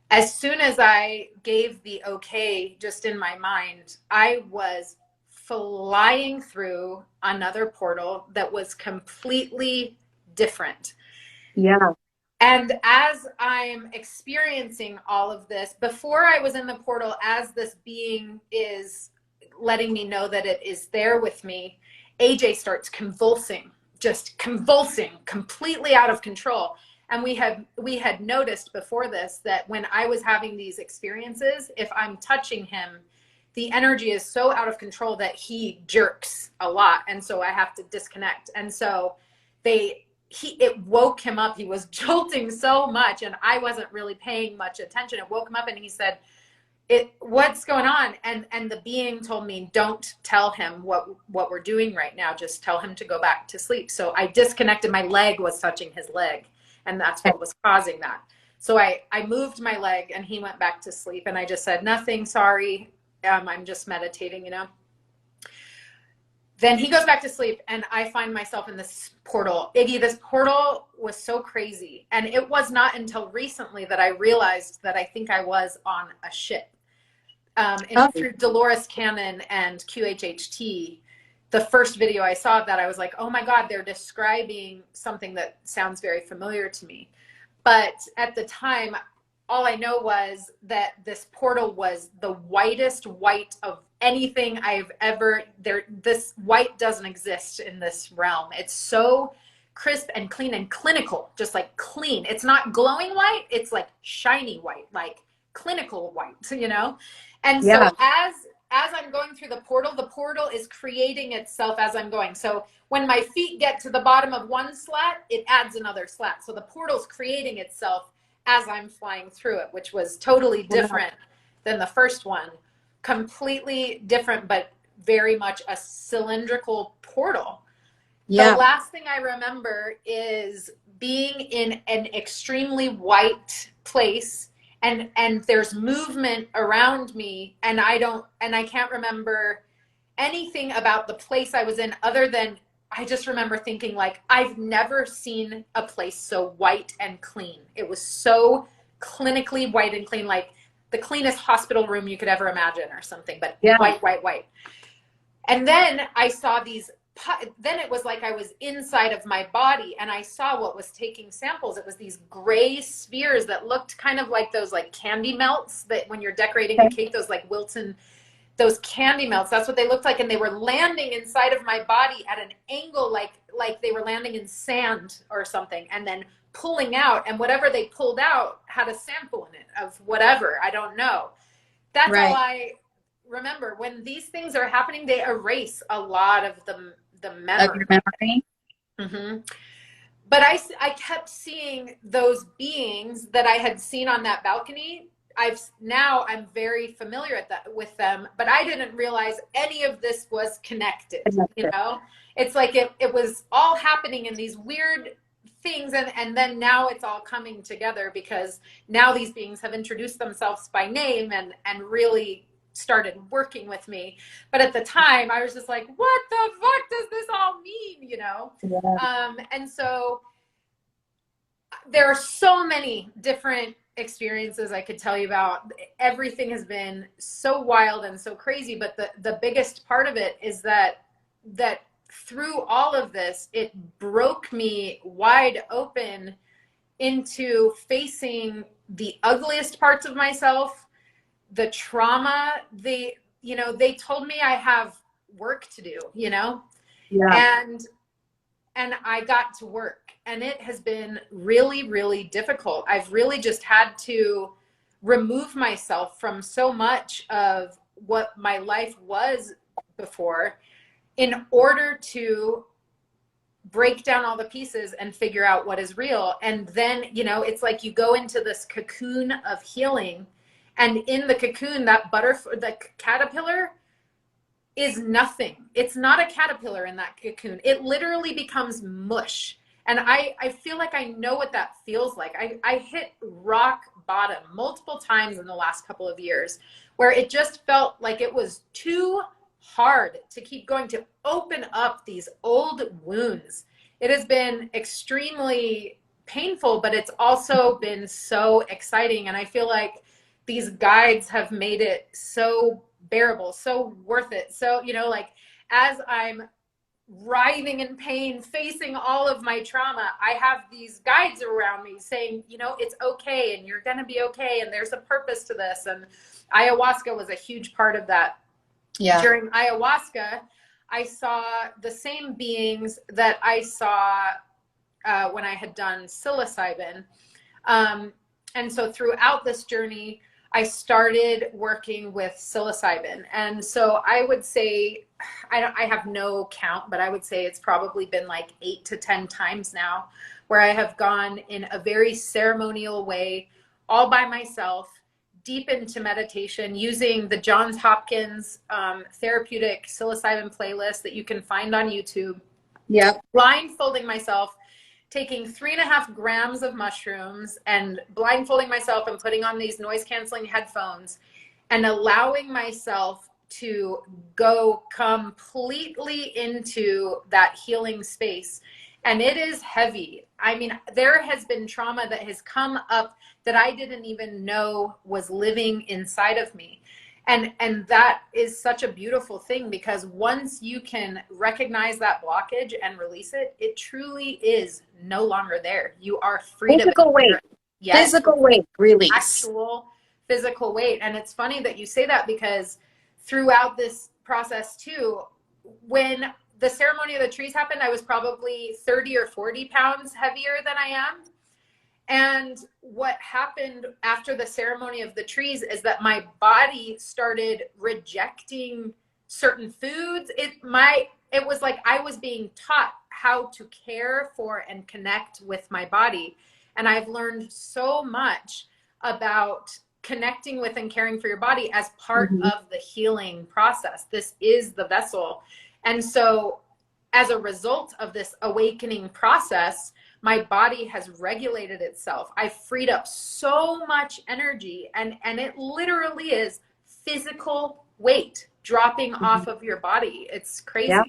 As soon as I gave the okay, just in my mind, I was flying through another portal that was completely different. Yeah. And as I'm experiencing all of this, before I was in the portal, as this being is letting me know that it is there with me, AJ starts convulsing, just convulsing, completely out of control. And we had noticed before this that when I was having these experiences, if I'm touching him, the energy is so out of control that he jerks a lot. And so I have to disconnect. And so they it woke him up. He was jolting so much, and I wasn't really paying much attention. It woke him up, and he said, what's going on? And the being told me, don't tell him what we're doing right now. Just tell him to go back to sleep. So I disconnected. My leg was touching his leg, and that's what was causing that. So I moved my leg, and he went back to sleep, and I just said, nothing, sorry. I'm just meditating, you know? Then he goes back to sleep, and I find myself in this portal. Iggy, this portal was so crazy. And it was not until recently that I realized that I think I was on a ship. Through Dolores Cannon and QHHT, the first video I saw of that, I was like, oh my God, they're describing something that sounds very familiar to me. But at the time, all I know was that this portal was the whitest white of anything I've ever, this white doesn't exist in this realm. It's so crisp and clean and clinical, just like clean. It's not glowing white, it's like shiny white, like clinical white, you know? And so as I'm going through the portal is creating itself as I'm going. So when my feet get to the bottom of one slat, it adds another slat. So the portal's creating itself as I'm flying through it, which was totally different than the first one. Completely different, but very much a cylindrical portal. The last thing I remember is being in an extremely white place, and there's movement around me, and I can't remember anything about the place I was in other than I just remember thinking, like, I've never seen a place so white and clean. It was so clinically white and clean, like the cleanest hospital room you could ever imagine or something, but white, white, white. And then I saw then it was like I was inside of my body, and I saw what was taking samples. It was these gray spheres that looked kind of like those like candy melts that when you're decorating a cake, those like Wilton, those candy melts, that's what they looked like. And they were landing inside of my body at an angle, like they were landing in sand or something, and then pulling out, and whatever they pulled out had a sample in it of whatever, I don't know. That's all I remember. When these things are happening, they erase a lot of the memory. Of your memory. Mm-hmm. But I kept seeing those beings that I had seen on that balcony. I'm very familiar with them, but I didn't realize any of this was connected. You know, it's like it was all happening in these weird things, and then now it's all coming together because now these beings have introduced themselves by name and really started working with me. But at the time, I was just like, what the fuck does this all mean? You know, and so there are so many different experiences I could tell you about. Everything has been so wild and so crazy, but the biggest part of it is that through all of this, it broke me wide open into facing the ugliest parts of myself, the trauma. They told me I have work to do, you know? And I got to work, and it has been really, really difficult. I've really just had to remove myself from so much of what my life was before in order to break down all the pieces and figure out what is real. And then, you know, it's like you go into this cocoon of healing, and in the cocoon, the caterpillar is nothing. It's not a caterpillar in that cocoon. It literally becomes mush. And I feel like I know what that feels like. I hit rock bottom multiple times in the last couple of years where it just felt like it was too hard to keep going, to open up these old wounds. It has been extremely painful, but it's also been so exciting. And I feel like these guides have made it so bearable, so worth it. So, you know, like as I'm writhing in pain, facing all of my trauma, I have these guides around me saying, you know, it's okay, and you're going to be okay, and there's a purpose to this. And ayahuasca was a huge part of that. During ayahuasca, I saw the same beings that I saw when I had done psilocybin. And so throughout this journey, I started working with psilocybin. And so I would say, I have no count, but I would say it's probably been like 8 to 10 times now where I have gone in a very ceremonial way, all by myself, deep into meditation, using the Johns Hopkins therapeutic psilocybin playlist that you can find on YouTube. Yep. Blindfolding myself, taking 3.5 grams of mushrooms and blindfolding myself and putting on these noise canceling headphones and allowing myself to go completely into that healing space. And it is heavy. I mean, there has been trauma that has come up that I didn't even know was living inside of me. And that is such a beautiful thing, because once you can recognize that blockage and release it, it truly is no longer there. You are free Physical to weight. Yes, Physical weight release. actual physical weight. And it's funny that you say that, because throughout this process too, when the ceremony of the trees happened, I was probably 30 or 40 pounds heavier than I am. And what happened after the ceremony of the trees is that my body started rejecting certain foods. It was like I was being taught how to care for and connect with my body. And I've learned so much about connecting with and caring for your body as part of the healing process. This is the vessel. And so as a result of this awakening process, my body has regulated itself. I freed up so much energy, and it literally is physical weight dropping off of your body. It's crazy. Yeah.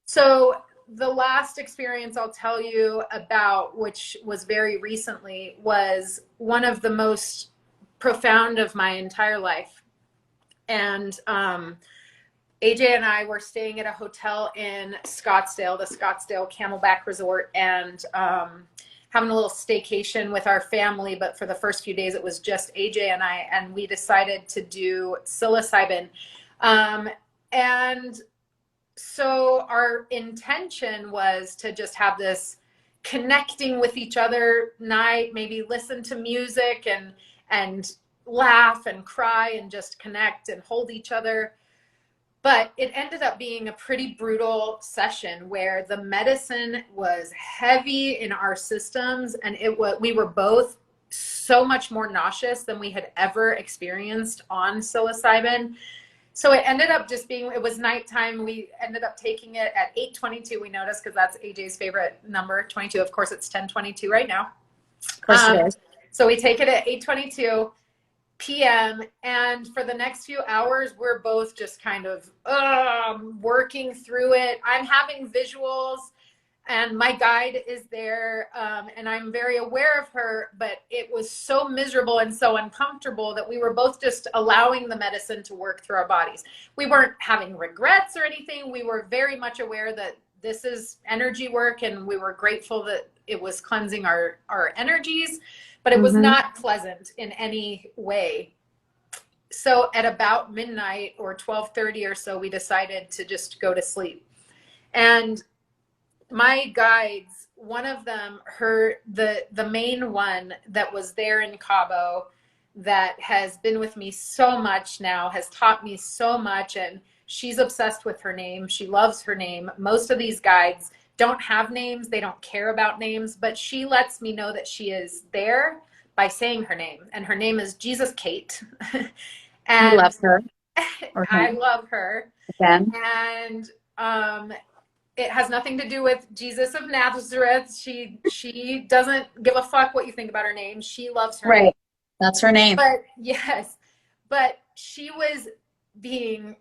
So the last experience I'll tell you about, which was very recently, was one of the most profound of my entire life. And AJ and I were staying at a hotel in Scottsdale, the Scottsdale Camelback Resort, and having a little staycation with our family. But for the first few days, it was just AJ and I, and we decided to do psilocybin. And so our intention was to just have this connecting with each other night, maybe listen to music and laugh and cry and just connect and hold each other. But it ended up being a pretty brutal session where the medicine was heavy in our systems, and we were both so much more nauseous than we had ever experienced on psilocybin. So it ended up just being, it was nighttime. We ended up taking it at 8:22, we noticed, because that's AJ's favorite number, 22. Of course, it's 10:22 right now. Of course it is. So we take it at 8:22 p.m. and for the next few hours, we're both just kind of working through it. I'm having visuals, and my guide is there, and I'm very aware of her, but it was so miserable and so uncomfortable that we were both just allowing the medicine to work through our bodies. We weren't having regrets or anything. We were very much aware that this is energy work, and we were grateful that it was cleansing our energies, but it was not pleasant in any way. So at about midnight or 12:30 or so, we decided to just go to sleep. And my guides, one of them, the main one that was there in Cabo, that has been with me so much now, has taught me so much, and she's obsessed with her name. She loves her name. Most of these guides don't have names. They don't care about names, but she lets me know that she is there by saying her name, and her name is Jesus Kate. And I love her. I love her. Again. And it has nothing to do with Jesus of Nazareth. She doesn't give a fuck what you think about her name. She loves her name. That's her name. But yes, but she was being,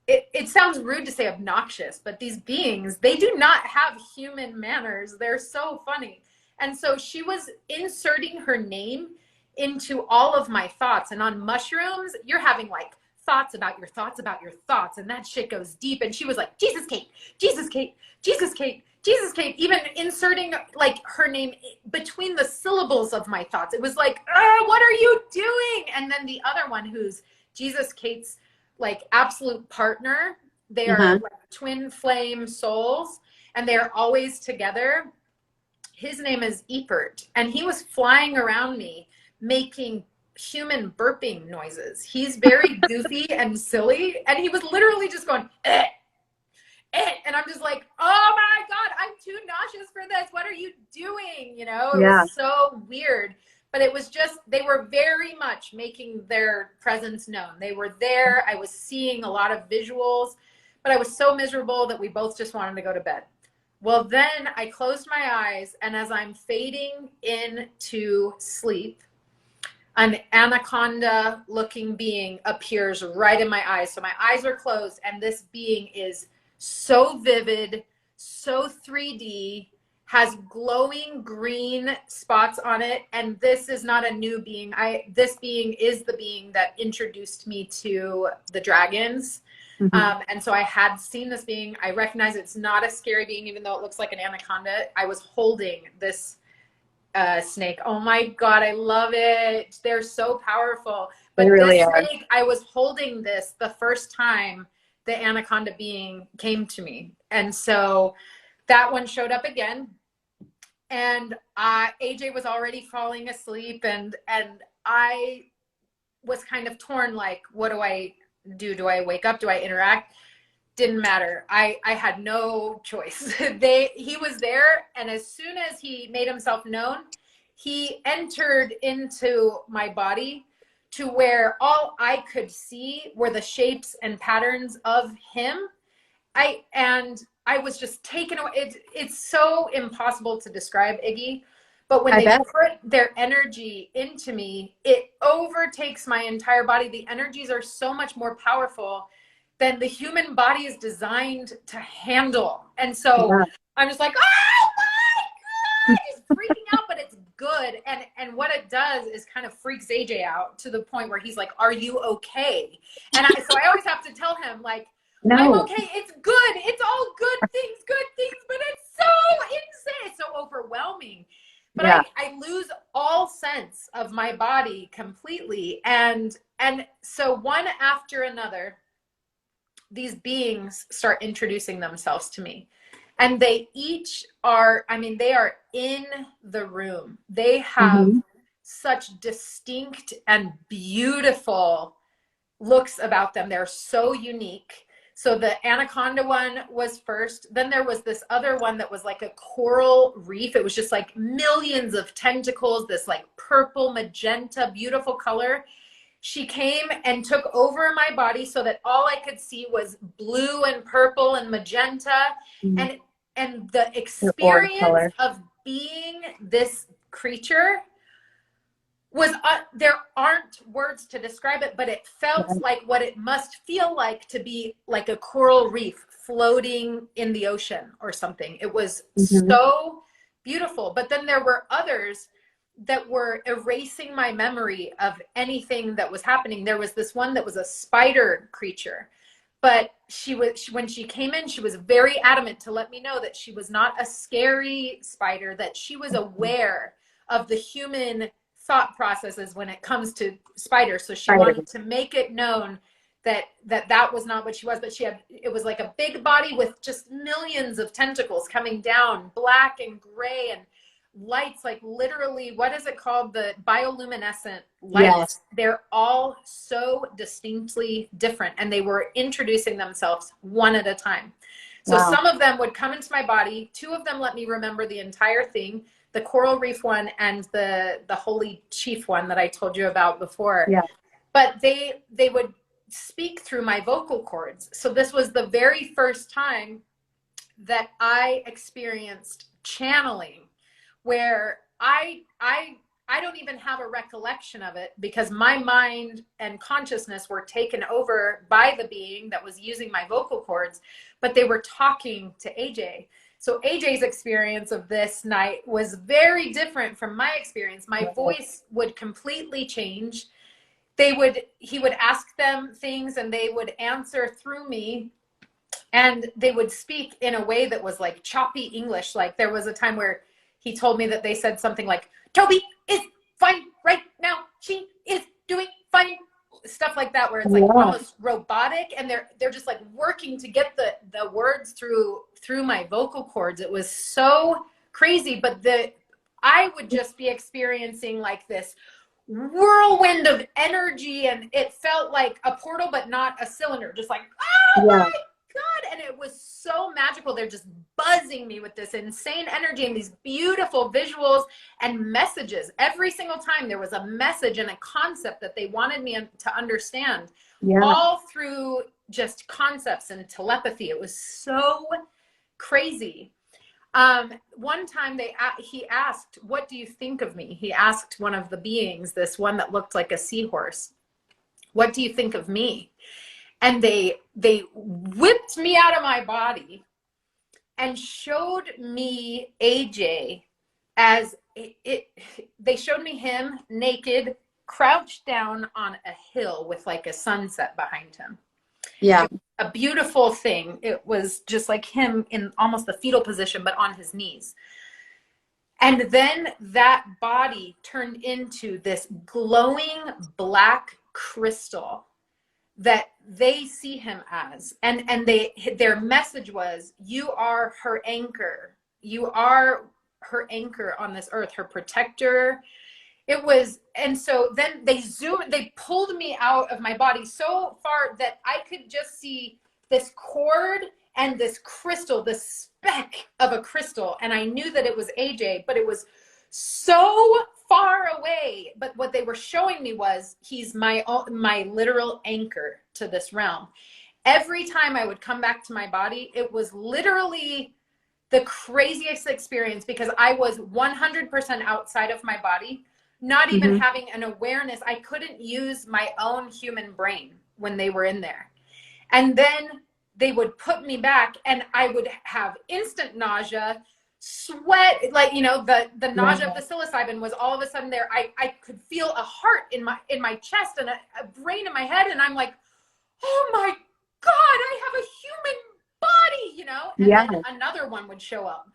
it sounds rude to say obnoxious, but these beings, they do not have human manners. They're so funny. And so she was inserting her name into all of my thoughts. And on mushrooms, you're having like thoughts about your thoughts about your thoughts, and that shit goes deep. And she was like, Jesus Kate, Jesus Kate, Jesus Kate, Jesus Kate, even inserting like her name between the syllables of my thoughts. It was like, what are you doing? And then the other one, who's Jesus Kate's like absolute partner, they are like twin flame souls, and they're always together. His name is Eepert, and he was flying around me making human burping noises. He's very goofy and silly, and he was literally just going, and I'm just like, oh my God, I'm too nauseous for this. What are you doing? You know, it Yeah. was so weird. But it was just, they were very much making their presence known. They were there. I was seeing a lot of visuals, but I was so miserable that we both just wanted to go to bed. Well, then I closed my eyes, and as I'm fading into sleep, an anaconda looking being appears right in my eyes. So my eyes are closed, and this being is so vivid, so 3D, has glowing green spots on it. And this is not a new being. This being is the being that introduced me to the dragons. Mm-hmm. And so I had seen this being. I recognize it's not a scary being, even though it looks like an anaconda. I was holding this snake. Oh my God, I love it. They're so powerful. They But really this are. snake, I was holding this the first time the anaconda being came to me. And so that one showed up again. And AJ was already falling asleep, and I was kind of torn, like, what do I do? Do I wake up? Do I interact? Didn't matter. I had no choice. He was there, and as soon as he made himself known, he entered into my body to where all I could see were the shapes and patterns of him. I was just taken away. It's so impossible to describe, Iggy, but when I they bet. put their energy into me, it overtakes my entire body. The energies are so much more powerful than the human body is designed to handle. And so Yeah. I'm just like, oh my God, just freaking out, but it's good. And what it does is kind of freaks AJ out to the point where he's like, are you okay? So I always have to tell him, like, I'm No. okay. It's good. It's all good things, but it's so insane. It's so overwhelming. But Yeah. I lose all sense of my body completely. And so one after another, these beings start introducing themselves to me. And they each are, I mean, they are in the room. They have Mm-hmm. such distinct and beautiful looks about them. They're so unique. So the anaconda one was first. Then there was this other one that was like a coral reef. It was just like millions of tentacles, this like purple, magenta, beautiful color. She came and took over my body so that all I could see was blue and purple and magenta. Mm-hmm. And the Your aura experience color. of being this creature was there aren't words to describe it, but it felt Right. like what it must feel like to be like a coral reef floating in the ocean or something. It was Mm-hmm. so beautiful. But then there were others that were erasing my memory of anything that was happening. There was this one that was a spider creature, but when she came in, she was very adamant to let me know that she was not a scary spider, that she was aware of the human thought processes when it comes to spiders. So she wanted to make it known that was not what she was, but it was like a big body with just millions of tentacles coming down, black and gray, and lights, like literally, what is it called? The bioluminescent lights. Yes. They're all so distinctly different, and they were introducing themselves one at a time. So Wow. some of them would come into my body. Two of them let me remember the entire thing, the coral reef one and the holy chief one that I told you about before. Yeah. But they would speak through my vocal cords. So this was the very first time that I experienced channeling, where I don't even have a recollection of it because my mind and consciousness were taken over by the being that was using my vocal cords, but they were talking to AJ. So AJ's experience of this night was very different from my experience. My voice would completely change. He would ask them things and they would answer through me, and they would speak in a way that was like choppy English. Like there was a time where he told me that they said something like, Toby is fine right now. She is doing fine. Stuff like that, where it's like almost robotic, and they're just like working to get the words through my vocal cords. It was so crazy. But I would just be experiencing like this whirlwind of energy, and it felt like a portal but not a cylinder, just like, oh Yeah. my God. And it was so magical. They're just buzzing me with this insane energy and these beautiful visuals and messages. Every single time there was a message and a concept that they wanted me to understand, Yeah. all through just concepts and telepathy. It was so crazy. One time he asked, what do you think of me? He asked one of the beings, this one that looked like a seahorse, what do you think of me? And they whipped me out of my body and showed me AJ as they showed me him naked, crouched down on a hill with like a sunset behind him. Yeah. A beautiful thing. It was just like him in almost the fetal position, but on his knees. And then that body turned into this glowing black crystal that they see him as. And their message was, you are her anchor. You are her anchor on this earth, her protector. It was, and so then they pulled me out of my body so far that I could just see this cord and this crystal, this speck of a crystal. And I knew that it was AJ, but it was so far away. But what they were showing me was he's my literal anchor to this realm. Every time I would come back to my body, it was literally the craziest experience, because I was 100% outside of my body, not even having an awareness. I couldn't use my own human brain when they were in there. And then they would put me back and I would have instant nausea, sweat, like, you know, the nausea of the psilocybin was all of a sudden there. I could feel a heart in my chest and a brain in my head. And I'm like, oh my God, I have a human body, you know? And then another one would show up.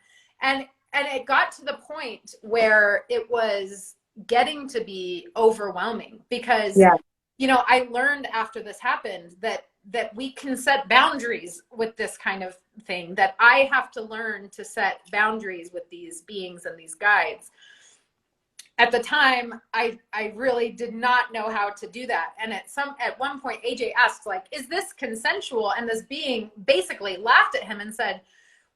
And it got to the point where it was getting to be overwhelming, because, you know, I learned after this happened that we can set boundaries with this kind of thing, that I have to learn to set boundaries with these beings and these guides. At the time, I really did not know how to do that. And at one point, AJ asked, like, is this consensual? And this being basically laughed at him and said,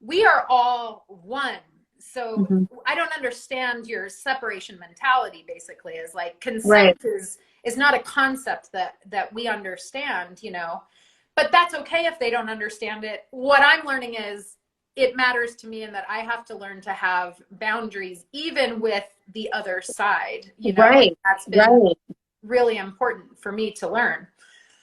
we are all one. So I don't understand your separation mentality, basically, is like consent is not a concept that we understand, you know, but that's okay if they don't understand it. What I'm learning is it matters to me, and that I have to learn to have boundaries, even with the other side, you know, that's been really important for me to learn.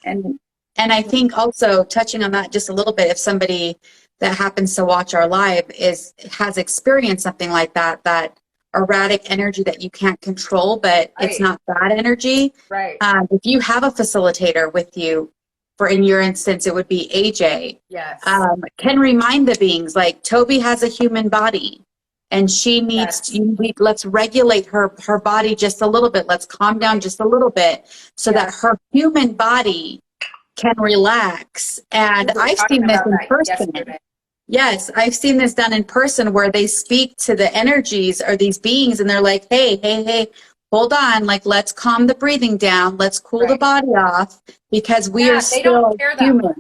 And I think also, touching on that just a little bit, if somebody that happens to watch our live has experienced something like that, that erratic energy that you can't control, but it's not bad energy. If you have a facilitator with you, in your instance, it would be AJ. Can remind the beings, like, Toby has a human body and she needs to, let's regulate her body just a little bit. Let's calm down just a little bit so that her human body can relax. And I've seen this in person. Yes, I've seen this done in person, where they speak to the energies or these beings and they're like, hey, hold on, like, let's calm the breathing down. Let's cool the body off, because we are still human.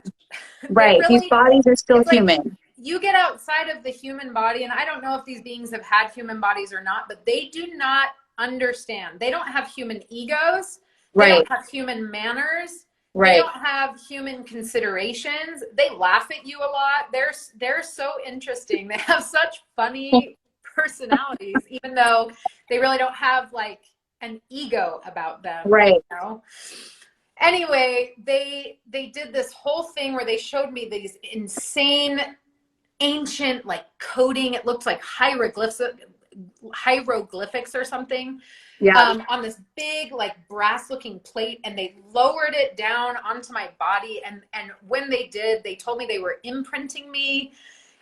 Really, these bodies are still human. Like, you get outside of the human body, and I don't know if these beings have had human bodies or not, but they do not understand. They don't have human egos. They don't have human manners. They don't have human considerations. They laugh at you a lot. They're so interesting. They have such funny personalities, even though they really don't have like an ego about them. You know? Anyway, they did this whole thing where they showed me these insane ancient like coding. It looked like hieroglyphics or something. On this big like brass looking plate, and they lowered it down onto my body, and when they did, they told me they were imprinting me,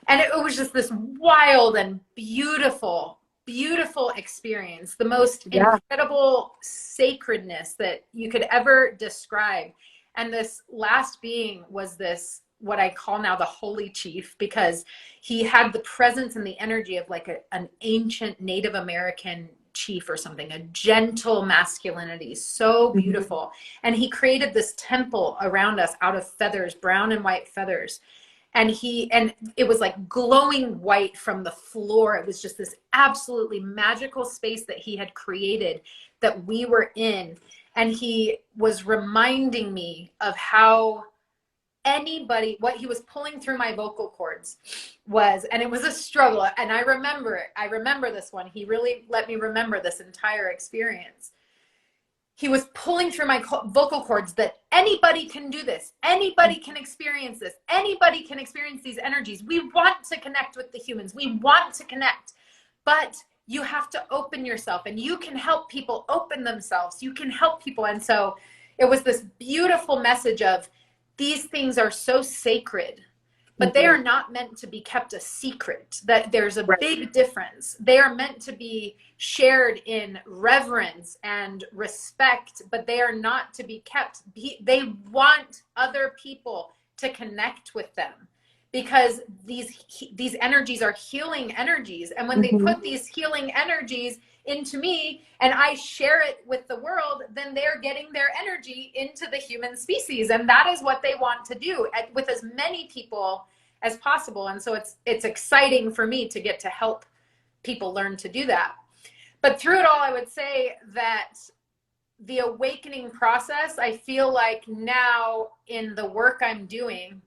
and it was just this wild and beautiful experience, the most incredible sacredness that you could ever describe. And this last being was this, what I call now the holy chief, because he had the presence and the energy of like an ancient Native American chief or something, a gentle masculinity, so beautiful. And he created this temple around us out of feathers, brown and white feathers. And it was like glowing white from the floor. It was just this absolutely magical space that he had created that we were in. And he was reminding me of how what he was pulling through my vocal cords was, and it was a struggle. And I remember it. I remember this one. He really let me remember this entire experience. He was pulling through my vocal cords that anybody can do this. Anybody can experience this. Anybody can experience these energies. We want to connect with the humans. We want to connect, but you have to open yourself, and you can help people open themselves. You can help people. And so it was this beautiful message of these things are so sacred, but they are not meant to be kept a secret. That there's a big difference. They are meant to be shared in reverence and respect, but they are not to be kept. They want other people to connect with them, because these energies are healing energies. And when they put these healing energies into me and I share it with the world, then they're getting their energy into the human species. And that is what they want to do with as many people as possible. And so it's exciting for me to get to help people learn to do that. But through it all, I would say that the awakening process, I feel like now in the work I'm doing,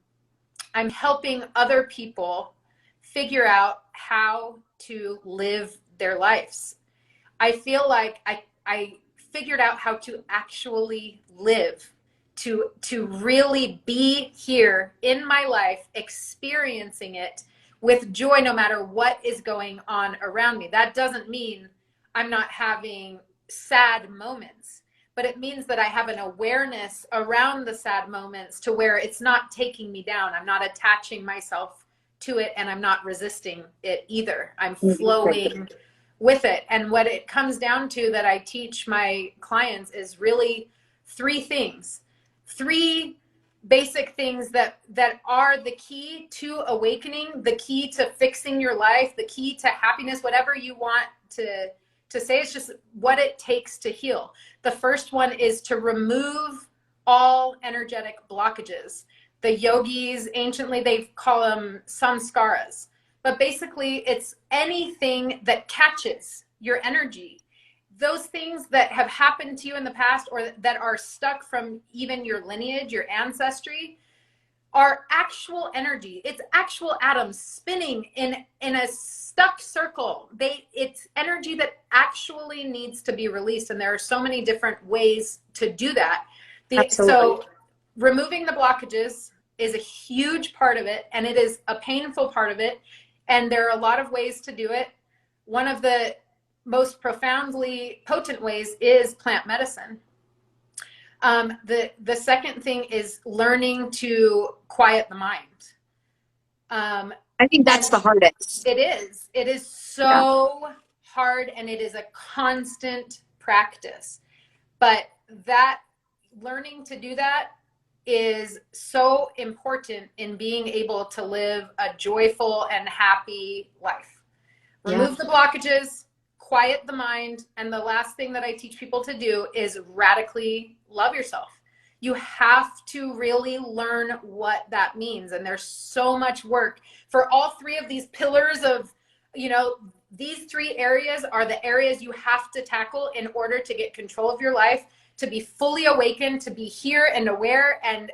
I'm helping other people figure out how to live their lives. I feel like I figured out how to actually live, to really be here in my life, experiencing it with joy, no matter what is going on around me. That doesn't mean I'm not having sad moments, but it means that I have an awareness around the sad moments to where it's not taking me down. I'm not attaching myself to it, and I'm not resisting it either. I'm flowing with it. And what it comes down to that I teach my clients is really three things, three basic things that are the key to awakening, the key to fixing your life, the key to happiness, whatever you want to say. It's just what it takes to heal. The first one is to remove all energetic blockages. The yogis, anciently, they call them samskaras. But basically, it's anything that catches your energy. Those things that have happened to you in the past, or that are stuck from even your lineage, your ancestry, are actual energy. It's actual atoms spinning in a stuck circle. It's energy that actually needs to be released. And there are so many different ways to do that. So removing the blockages is a huge part of it, and it is a painful part of it. And there are a lot of ways to do it. One of the most profoundly potent ways is plant medicine. The second thing is learning to quiet the mind. I think that's the hardest. It is. It is so hard, and it is a constant practice. But that learning to do that is so important in being able to live a joyful and happy life. Remove the blockages, quiet the mind, and the last thing that I teach people to do is radically love yourself. You have to really learn what that means. And there's so much work for all three of these pillars of, these three areas are the areas you have to tackle in order to get control of your life, to be fully awakened, to be here and aware and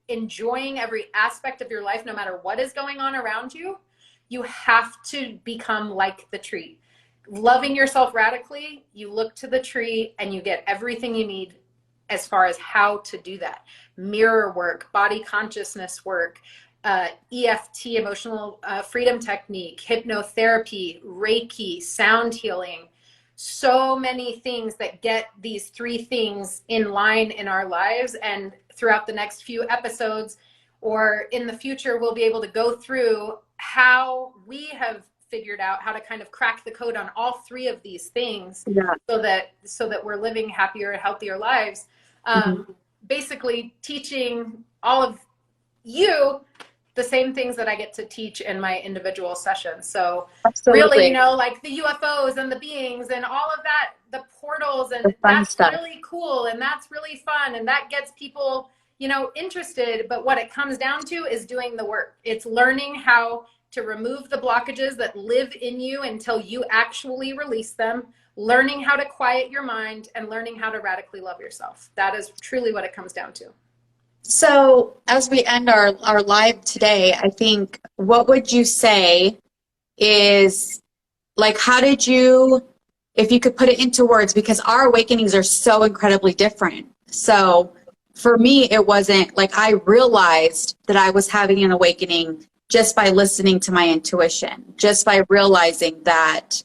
enjoying every aspect of your life, no matter what is going on around you. You have to become like the tree. Loving yourself radically, you look to the tree and you get everything you need as far as how to do that. Mirror work, body consciousness work, EFT, emotional freedom technique, hypnotherapy, Reiki, sound healing. So many things that get these three things in line in our lives. And throughout the next few episodes or in the future, we'll be able to go through how we have figured out how to kind of crack the code on all three of these things, so that we're living happier, healthier lives. Basically teaching all of you the same things that I get to teach in my individual sessions. So really, Absolutely. like the UFOs and the beings and all of that, the portals, The and fun that's stuff. really cool and that's really fun and that gets people, interested. But what it comes down to is doing the work. It's learning how to remove the blockages that live in you until you actually release them, learning how to quiet your mind, and learning how to radically love yourself. That is truly what it comes down to. So as we end our live today, I think what would you say is like, how did you, if you could put it into words, because our awakenings are so incredibly different. So for me, it wasn't like I realized that I was having an awakening just by listening to my intuition, just by realizing that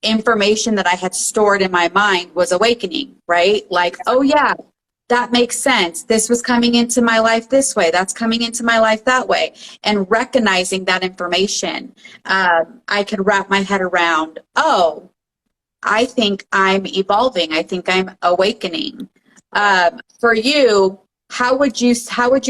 information that I had stored in my mind was awakening, right? Like, oh yeah, that makes sense. This was coming into my life this way. That's coming into my life that way. And recognizing that information, I could wrap my head around, oh, I think I'm evolving. I think I'm awakening. For you, how would you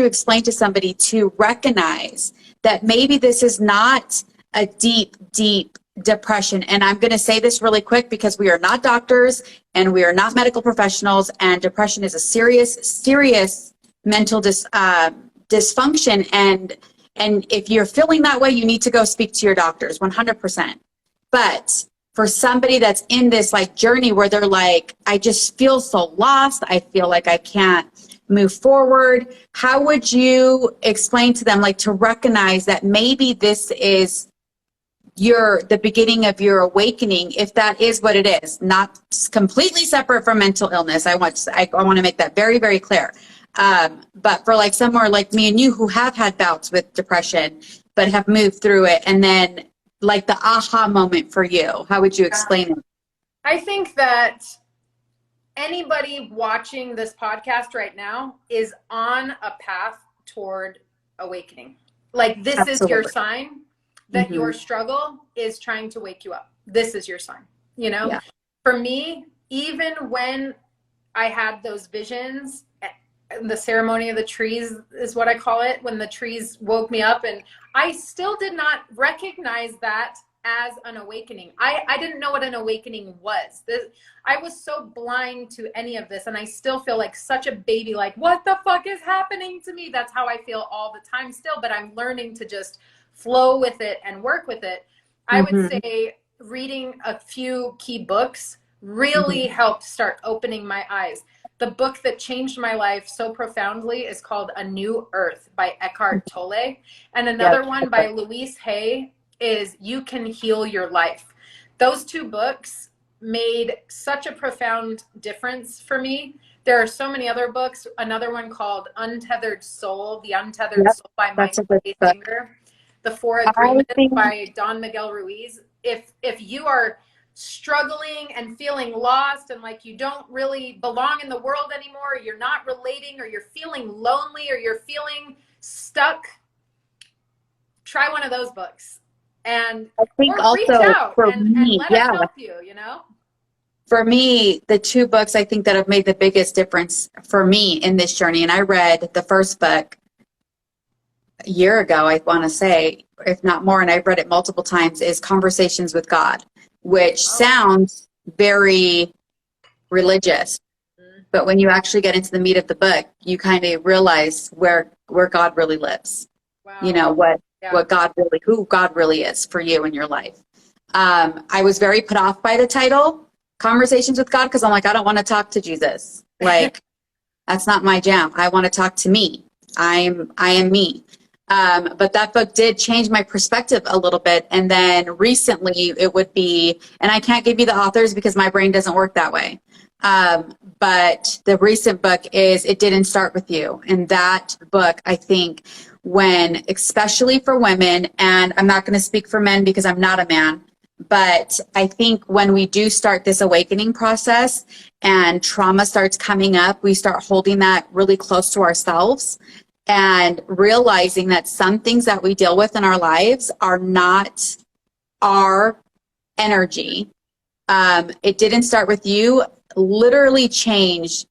explain to somebody to recognize that maybe this is not a deep, deep depression? And I'm going to say this really quick because we are not doctors and we are not medical professionals, and depression is a serious, serious mental dysfunction. And if you're feeling that way, you need to go speak to your doctors 100%. But for somebody that's in this like journey where they're like, I just feel so lost, I feel like I can't move forward, how would you explain to them, like, to recognize that maybe this is the beginning of your awakening, if that is what it is, not completely separate from mental illness? I want to make that very, very clear. But for like somewhere like me and you who have had bouts with depression, but have moved through it, and then like the aha moment for you, how would you explain it? I think that anybody watching this podcast right now is on a path toward awakening. Like, this is your Absolutely. sign that Mm-hmm. your struggle is trying to wake you up. This is your sign, Yeah. For me, even when I had those visions, the ceremony of the trees is what I call it, when the trees woke me up, and I still did not recognize that as an awakening. I didn't know what an awakening was. I was so blind to any of this, and I still feel like such a baby, like, what the fuck is happening to me? That's how I feel all the time still, but I'm learning to just flow with it and work with it. I would Mm-hmm. say reading a few key books really helped start opening my eyes. The book that changed my life so profoundly is called A New Earth by Eckhart Tolle. And another Yep. one by Louise Hay is You Can Heal Your Life. Those two books made such a profound difference for me. There are so many other books. Another one called Untethered Soul, The Untethered Yep. Soul by That's a Michael good A. book. Singer. The Four I Agreements think by Don Miguel Ruiz. If you are struggling and feeling lost and like you don't really belong in the world anymore, or you're not relating, or you're feeling lonely, or you're feeling stuck, try one of those books, and I think or reach also out for and me, let us yeah, help you. for me, the two books I think that have made the biggest difference for me in this journey, and I read the first book a year ago, I want to say, if not more, and I've read it multiple times, is Conversations with God, which sounds very religious. But when you actually get into the meat of the book, you kind of realize where God really lives. You Wow. know, Yeah. who God really is for you in your life. I was very put off by the title, Conversations with God, because I'm like, I don't want to talk to Jesus. Like, that's not my jam. I want to talk to me. I am me. But that book did change my perspective a little bit. And then recently it would be, and I can't give you the authors because my brain doesn't work that way. But the recent book is It Didn't Start With You. And that book, I think, when, especially for women, and I'm not going to speak for men because I'm not a man, but I think when we do start this awakening process and trauma starts coming up, we start holding that really close to ourselves and realizing that some things that we deal with in our lives are not our energy. It Didn't Start With You literally changed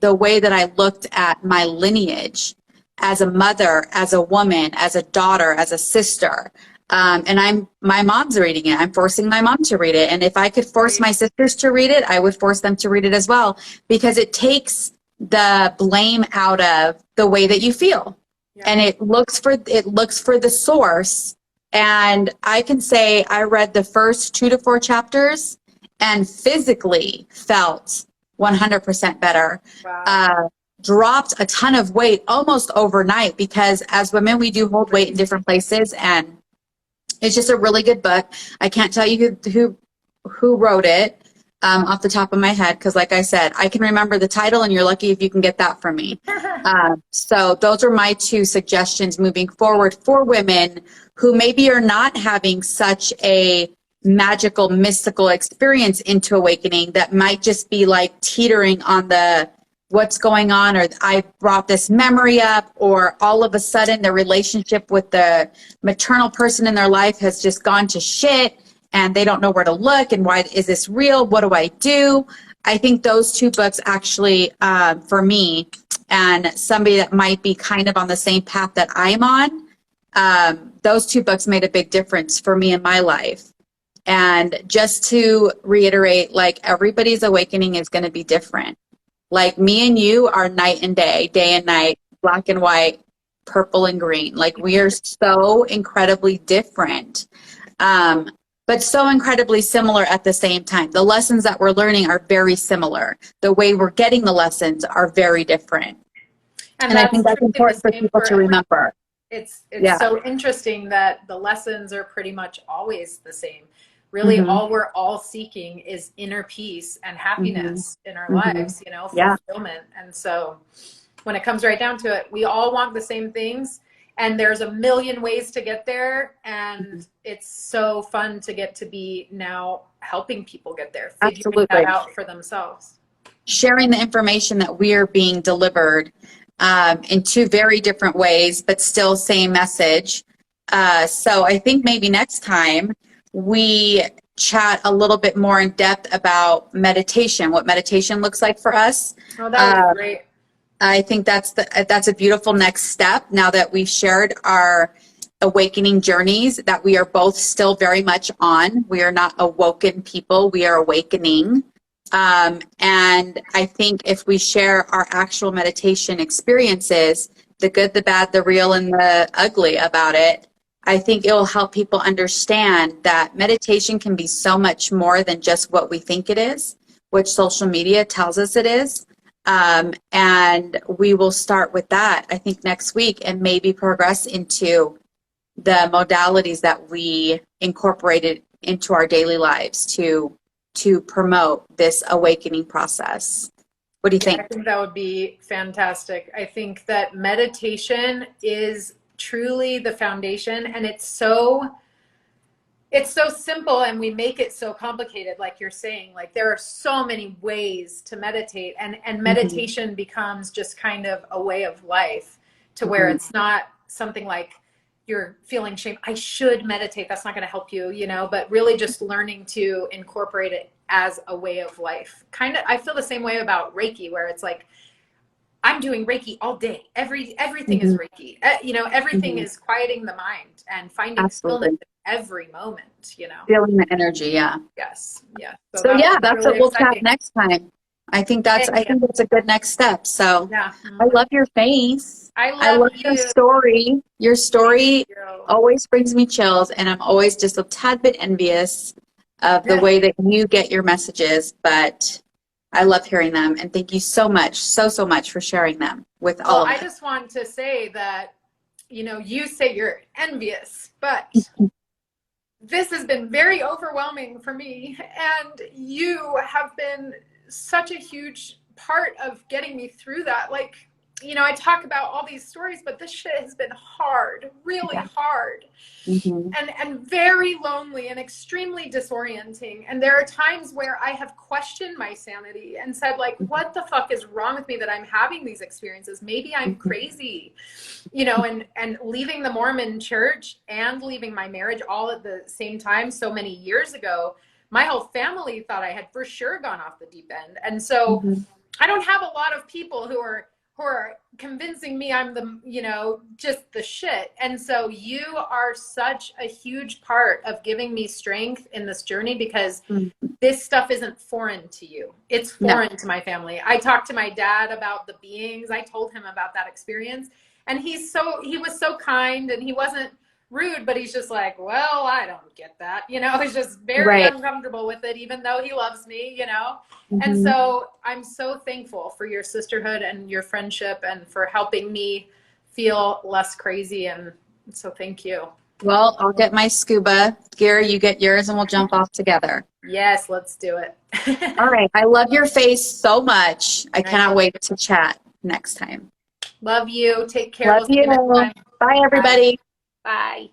the way that I looked at my lineage as a mother, as a woman, as a daughter, as a sister. And my mom's reading it. I'm forcing my mom to read it. And if I could force my sisters to read it, I would force them to read it as well, because it takes the blame out of the way that you feel. Yeah. And it looks for the source. And I can say I read the first 2 to 4 chapters and physically felt 100% better. Wow. Dropped a ton of weight almost overnight, because as women, we do hold weight in different places, and it's just a really good book. I can't tell you who wrote it off the top of my head, because like I said, I can remember the title, and you're lucky if you can get that from me. So those are my 2 suggestions moving forward for women who maybe are not having such a magical, mystical experience into awakening, that might just be like teetering on the what's going on, or I brought this memory up, or all of a sudden the relationship with the maternal person in their life has just gone to shit, and they don't know where to look, and why is this real? What do I do? I think those 2 books actually, for me, and somebody that might be kind of on the same path that I'm on, those 2 books made a big difference for me in my life. And just to reiterate, like, everybody's awakening is going to be different. Like, me and you are night and day and night, black and white, purple and green. Like, we are so incredibly different, but so incredibly similar at the same time. The lessons that we're learning are very similar. The way we're getting the lessons are very different. And I think that's important for people to remember. It's so interesting that the lessons are pretty much always the same. Really, all we're all seeking is inner peace and happiness in our lives, you know, fulfillment. Yeah. And so when it comes right down to it, we all want the same things, and there's a million ways to get there. And it's so fun to get to be now helping people get there, figuring that out for themselves. Sharing the information that we are being delivered in 2 very different ways, but still same message. So I think maybe next time we chat a little bit more in depth about meditation, what meditation looks like for us. Oh, that would be great. I think that's a beautiful next step, now that we've shared our awakening journeys that we are both still very much on. We are not awoken people, we are awakening. And I think if we share our actual meditation experiences, the good, the bad, the real, and the ugly about it, I think it will help people understand that meditation can be so much more than just what we think it is, which social media tells us it is. And we will start with that, I think, next week, and maybe progress into the modalities that we incorporated into our daily lives to promote this awakening process. What do you think? I think that would be fantastic. I think that meditation is truly the foundation, and it's so simple, and we make it so complicated. Like you're saying, like, there are so many ways to meditate, and meditation becomes just kind of a way of life, to where it's not something like you're feeling shame, I should meditate, that's not going to help you, you know, but really just learning to incorporate it as a way of life. Kind of, I feel the same way about Reiki, where it's like, I'm doing Reiki all day. Everything is Reiki. You know, everything is quieting the mind and finding stillness in every moment, you know. Feeling the energy, yeah. Yes, yeah. So yeah, that's really what we'll chat next time. I think that's a good next step. So yeah. I love your face. I love your story. Your story always brings me chills, and I'm always just a tad bit envious of the way that you get your messages, but I love hearing them, and thank you so much, so much for sharing them with all of us. I just want to say that, you know, you say you're envious, but this has been very overwhelming for me, and you have been such a huge part of getting me through that. Like, you know, I talk about all these stories, but this shit has been hard, really hard, and very lonely and extremely disorienting. And there are times where I have questioned my sanity and said, like, what the fuck is wrong with me that I'm having these experiences? Maybe I'm crazy, you know, and leaving the Mormon church and leaving my marriage all at the same time so many years ago, my whole family thought I had for sure gone off the deep end. And so I don't have a lot of people who are who are convincing me I'm the, just the shit. And so you are such a huge part of giving me strength in this journey, because this stuff isn't foreign to you. It's foreign to my family. I talked to my dad about the beings. I told him about that experience, and he was so kind, and he wasn't rude, but he's just like, well, I don't get that. He's just very uncomfortable with it, even though he loves me, And so I'm so thankful for your sisterhood and your friendship, and for helping me feel less crazy. And so thank you. Well, I'll get my scuba gear, you get yours, and we'll jump off together. Yes, let's do it. All right. I love your face so much. I cannot wait to chat next time. Love you. Take care. Love you. Bye, everybody. Bye.